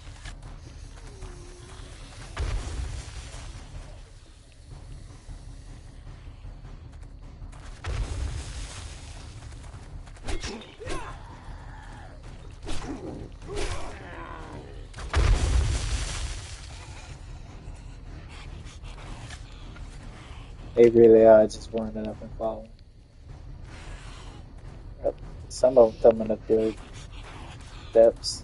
They really are just running up and falling. Yep. Some of them coming up the steps.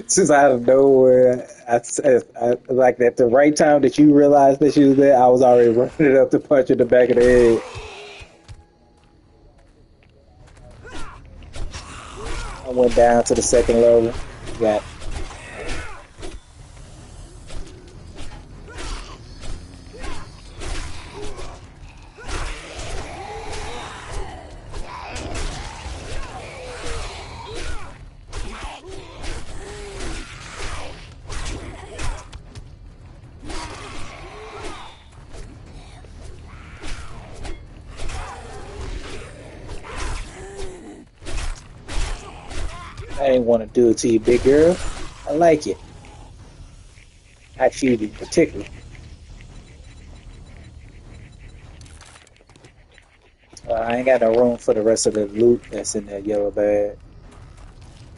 Since out of nowhere, like at the right time that you realized that she was there, I was already running up to punch her in the back of the head. I went down to the second level. Got I ain't didn't want to do it to you, big girl. I like it. Not you in particular. I ain't got no room for the rest of the loot that's in that yellow bag.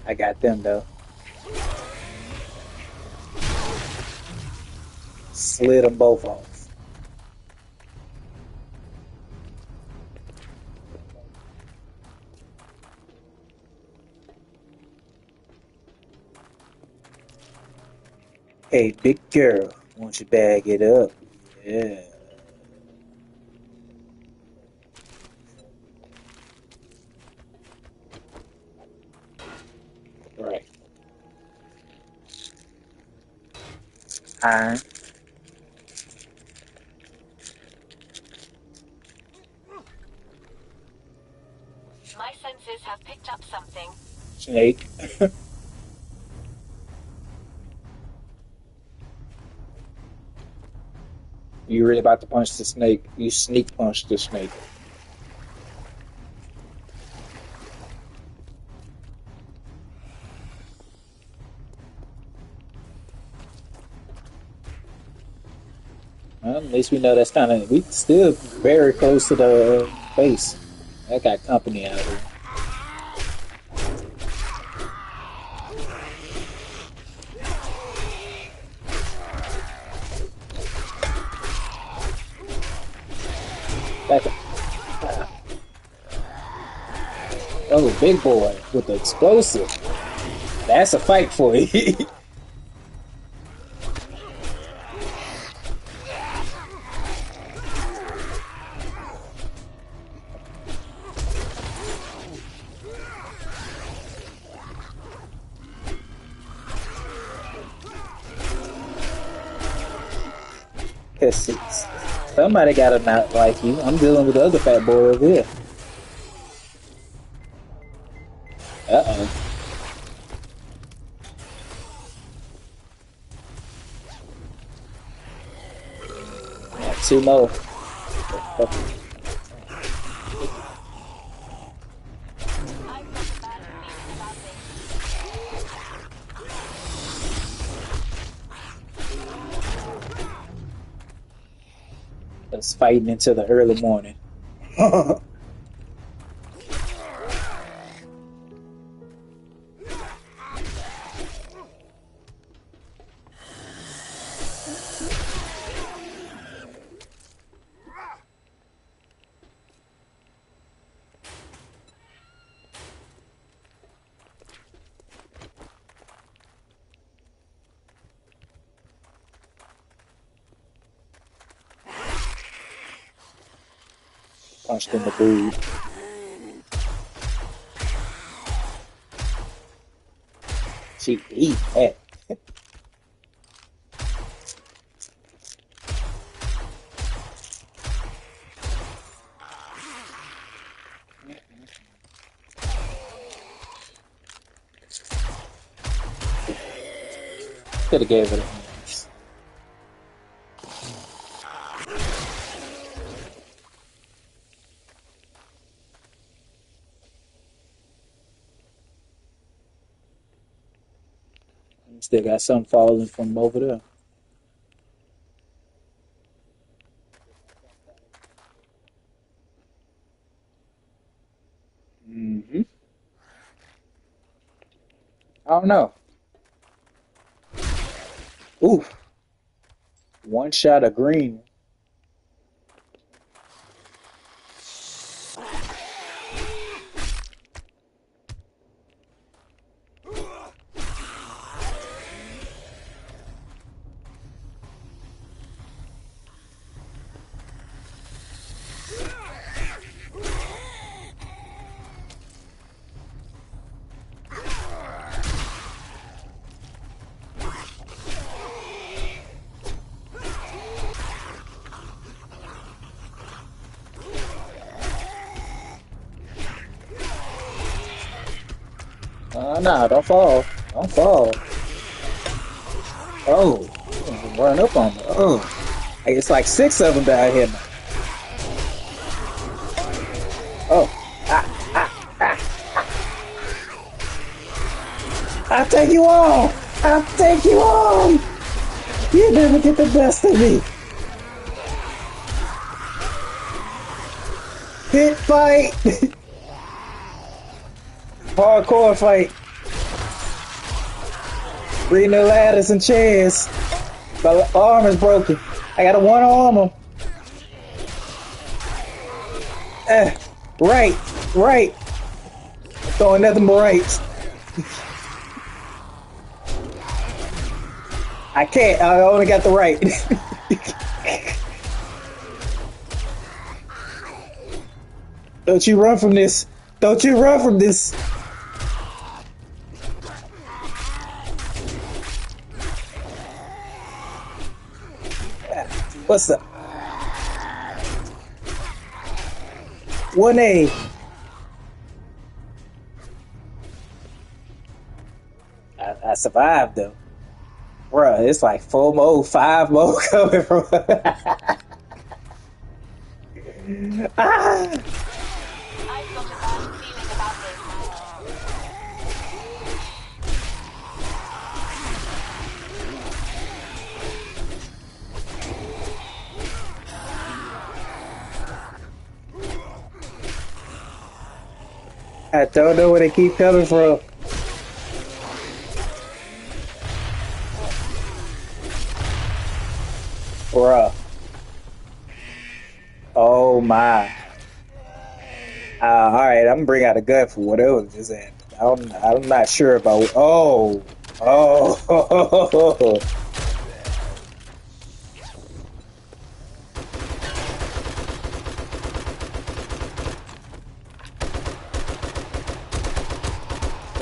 I got them though. Slid them both off. Hey, big girl, won't you bag it up? Yeah. Right. Iron. My senses have picked up something. Snake. You really about to punch the snake? You sneak punch the snake. Well, at least we know that's kind of we still very close to the base. I got company out here. Back oh, big boy with the explosive. That's a fight for you. Cause somebody gotta not like you. I'm dealing with the other fat boy over here. Uh oh. Two more. I've got a bad feeling about It's fighting into the early morning. Punched in the boob. She eat that. Could have gave it a chance. Still got some falling from over there. Mm-hmm. I don't know. Ooh, one shot of green. Nah, don't fall. Don't fall. Oh, run up on me. Oh, it's like six of them down here now. Oh, I'll take you on. I'll take you on. You never get the best of me. Pit fight. Hardcore fight. Bring the ladders and chairs. My arm is broken. I gotta one arm him. Right, right. Throwing nothing but rights. I can't. I only got the right. Don't you run from this. Don't you run from this. What's up? 1A. I survived though. Bruh, it's like 4 more, 5 more coming from. Ah! I've got a bad feeling about this. I don't know where they keep coming from. Bruh. Oh my. Alright, I'm gonna bring out a gun for whatever this is. I'm not sure about. Oh. Oh.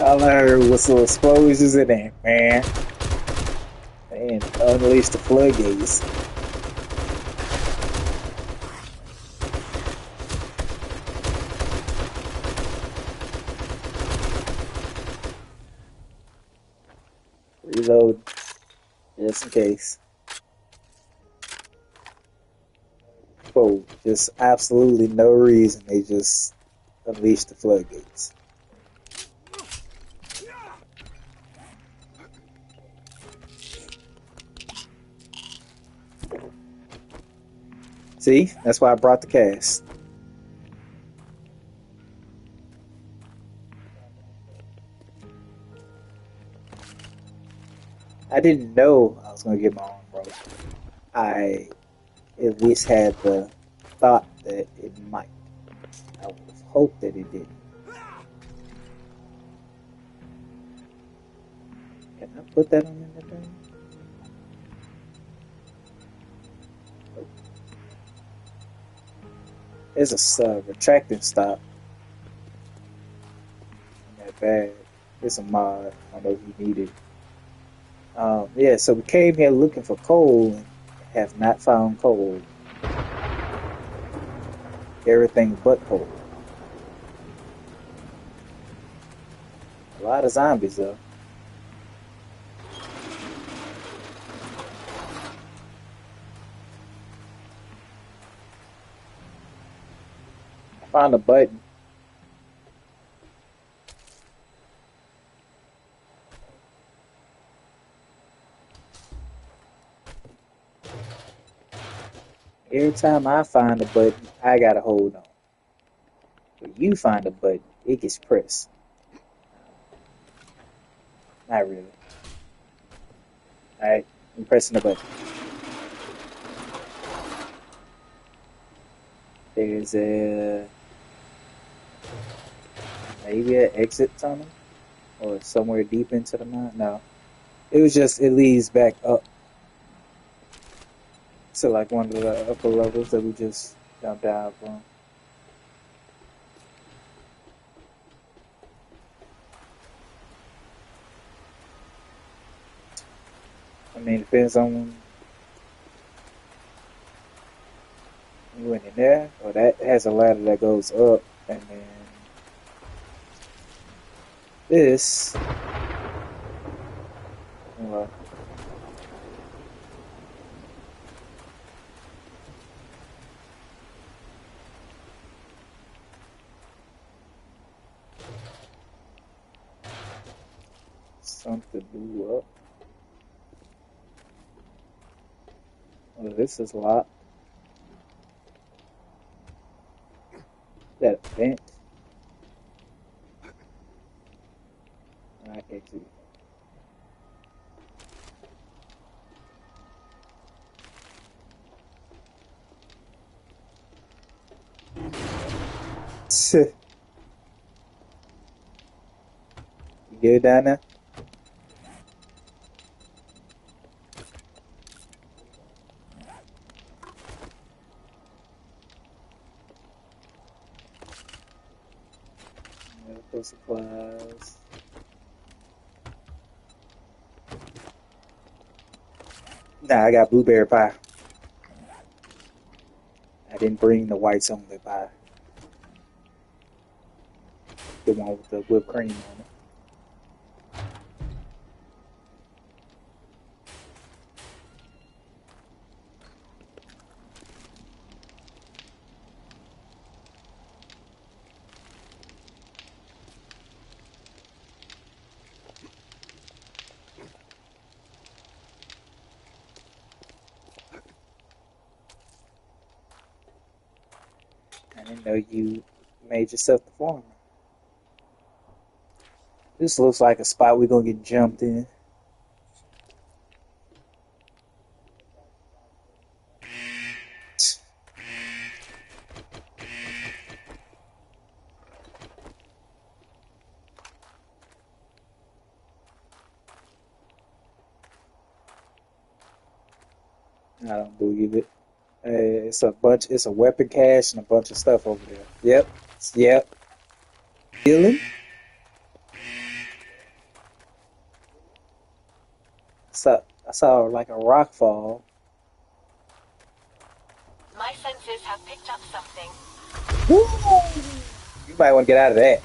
All I heard was some explosions in there, man. And unleash the floodgates. Reload, just in case. For just absolutely no reason, they just unleashed the floodgates. See, that's why I brought the cast. I didn't know I was gonna get my arm broke. I at least had the thought that it might. I would have hoped that it didn't. Can I put that on the thing? There's a retracting stop in that bag. It's a mod. I don't know if you need it. Yeah, so we came here looking for coal and have not found coal. Everything but coal. A lot of zombies though. I found a button. Every time I find a button, I gotta hold on. When you find a button, it gets pressed. Not really. Alright, I'm pressing the button. There's maybe an exit tunnel or somewhere deep into the mine. No, it was just it leads back up to like one of the upper levels that we just jumped out from. I mean, it depends on you went in there, or that has a ladder that goes up, and then this. Well, Something blew up. Oh, this is locked. That vent. I can't see. You get it down there? Medical supplies. Nah, I got blueberry pie. I didn't bring the whites only pie. The one with the whipped cream on it. I didn't know you made yourself the farmer. This looks like a spot we're gonna get jumped in. I don't believe it. It's a weapon cache and a bunch of stuff over there. Yep. Yep. Healing? I saw like a rock fall. My senses have picked up something. Woo! You might want to get out of that.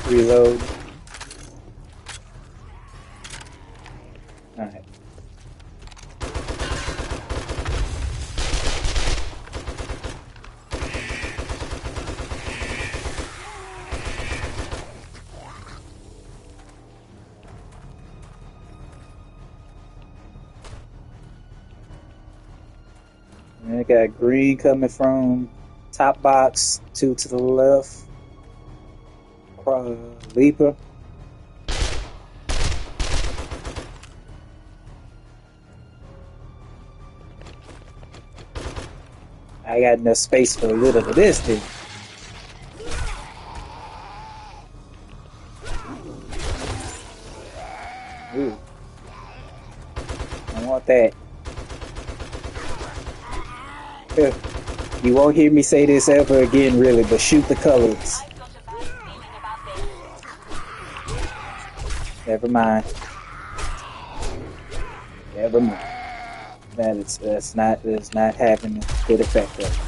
Reload. Alright. And I got green coming from top box, 2 to the left. Leaper. I got enough space for a little of this thing. Ooh. I want that. You won't hear me say this ever again, really, but shoot the colors. I've got a bad feeling about this. Never mind. Never mind. That's not having a good effect of it.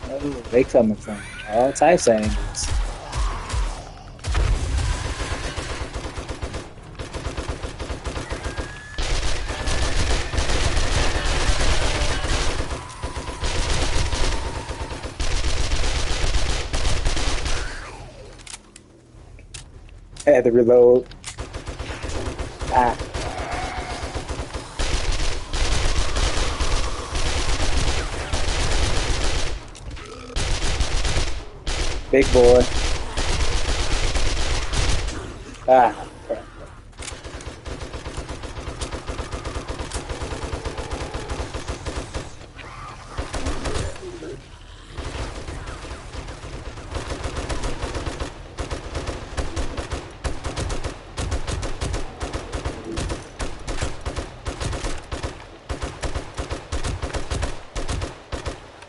Oh, they coming from all types of angles. Had to reload. Ah. Big boy. Ah. Crap.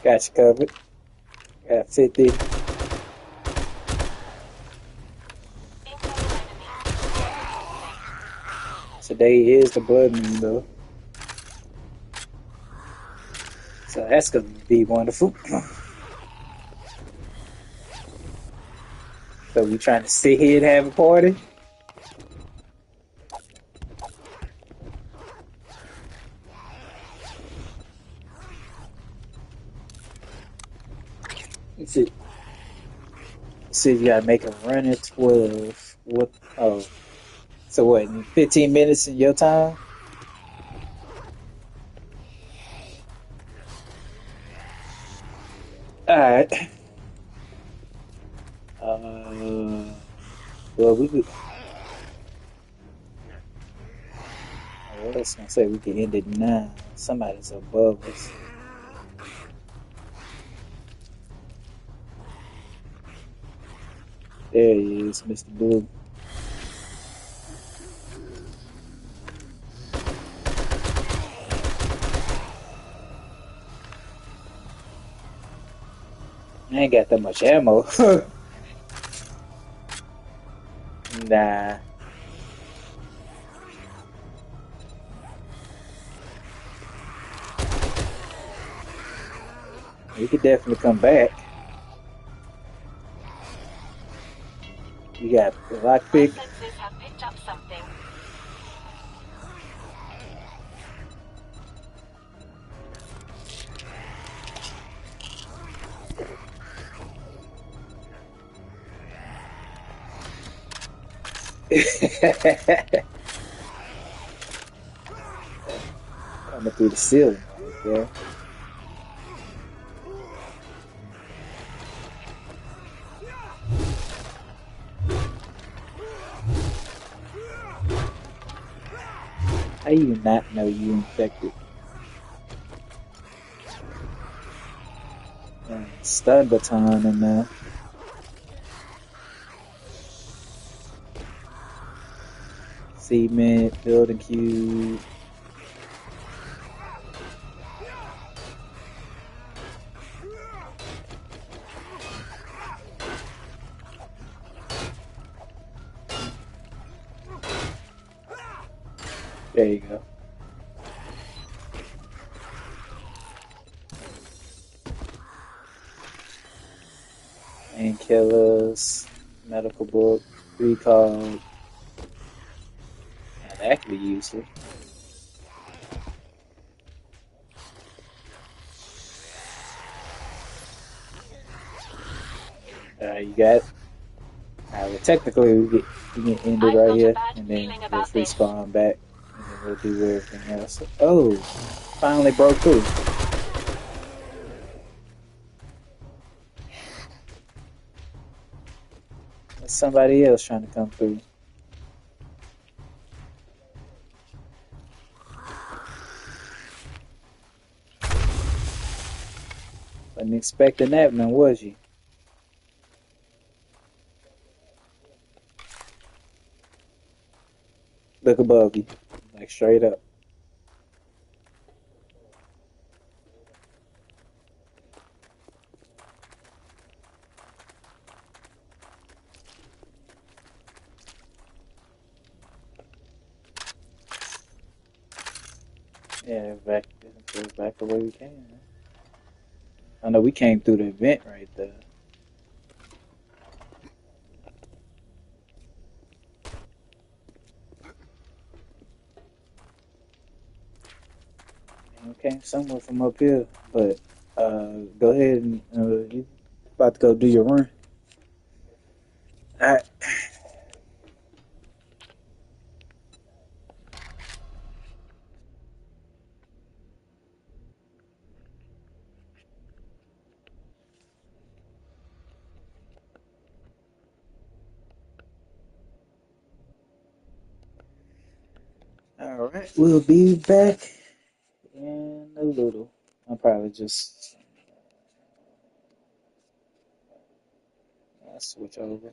Got you covered. Got 50. Incoming enemy. Reinforcing. Today is the blood moon, though. So that's going to be wonderful. So we trying to sit here and have a party? Let's see. See, you gotta make a run at 12. What? Oh, so what? In 15 minutes in your time? All right. Well, we could. I was gonna say we could end it now. Somebody's above us. There he is, Mr. Blue. I ain't got that much ammo. Nah, we could definitely come back. You got the My lockpick. senses have picked up something. Coming through the ceiling right there. How you not know you infected? Stun baton in there. Cement, building cube. There you go. Painkillers, medical book, recall, and that could be useful. You got it. Well, technically, we can end it I've right got a here, bad and then feeling just about this. respawn back, and then we'll do everything else. Oh, finally broke through. There's somebody else trying to come through. Wasn't expecting that, man, was you? Look above you, like straight up. Yeah, back the way we came. Man. I know we came through the vent right there. Man, we came somewhere from up here, but go ahead and you about to go do your run. All right. All right. We'll be back in a little. I'll probably just switch over.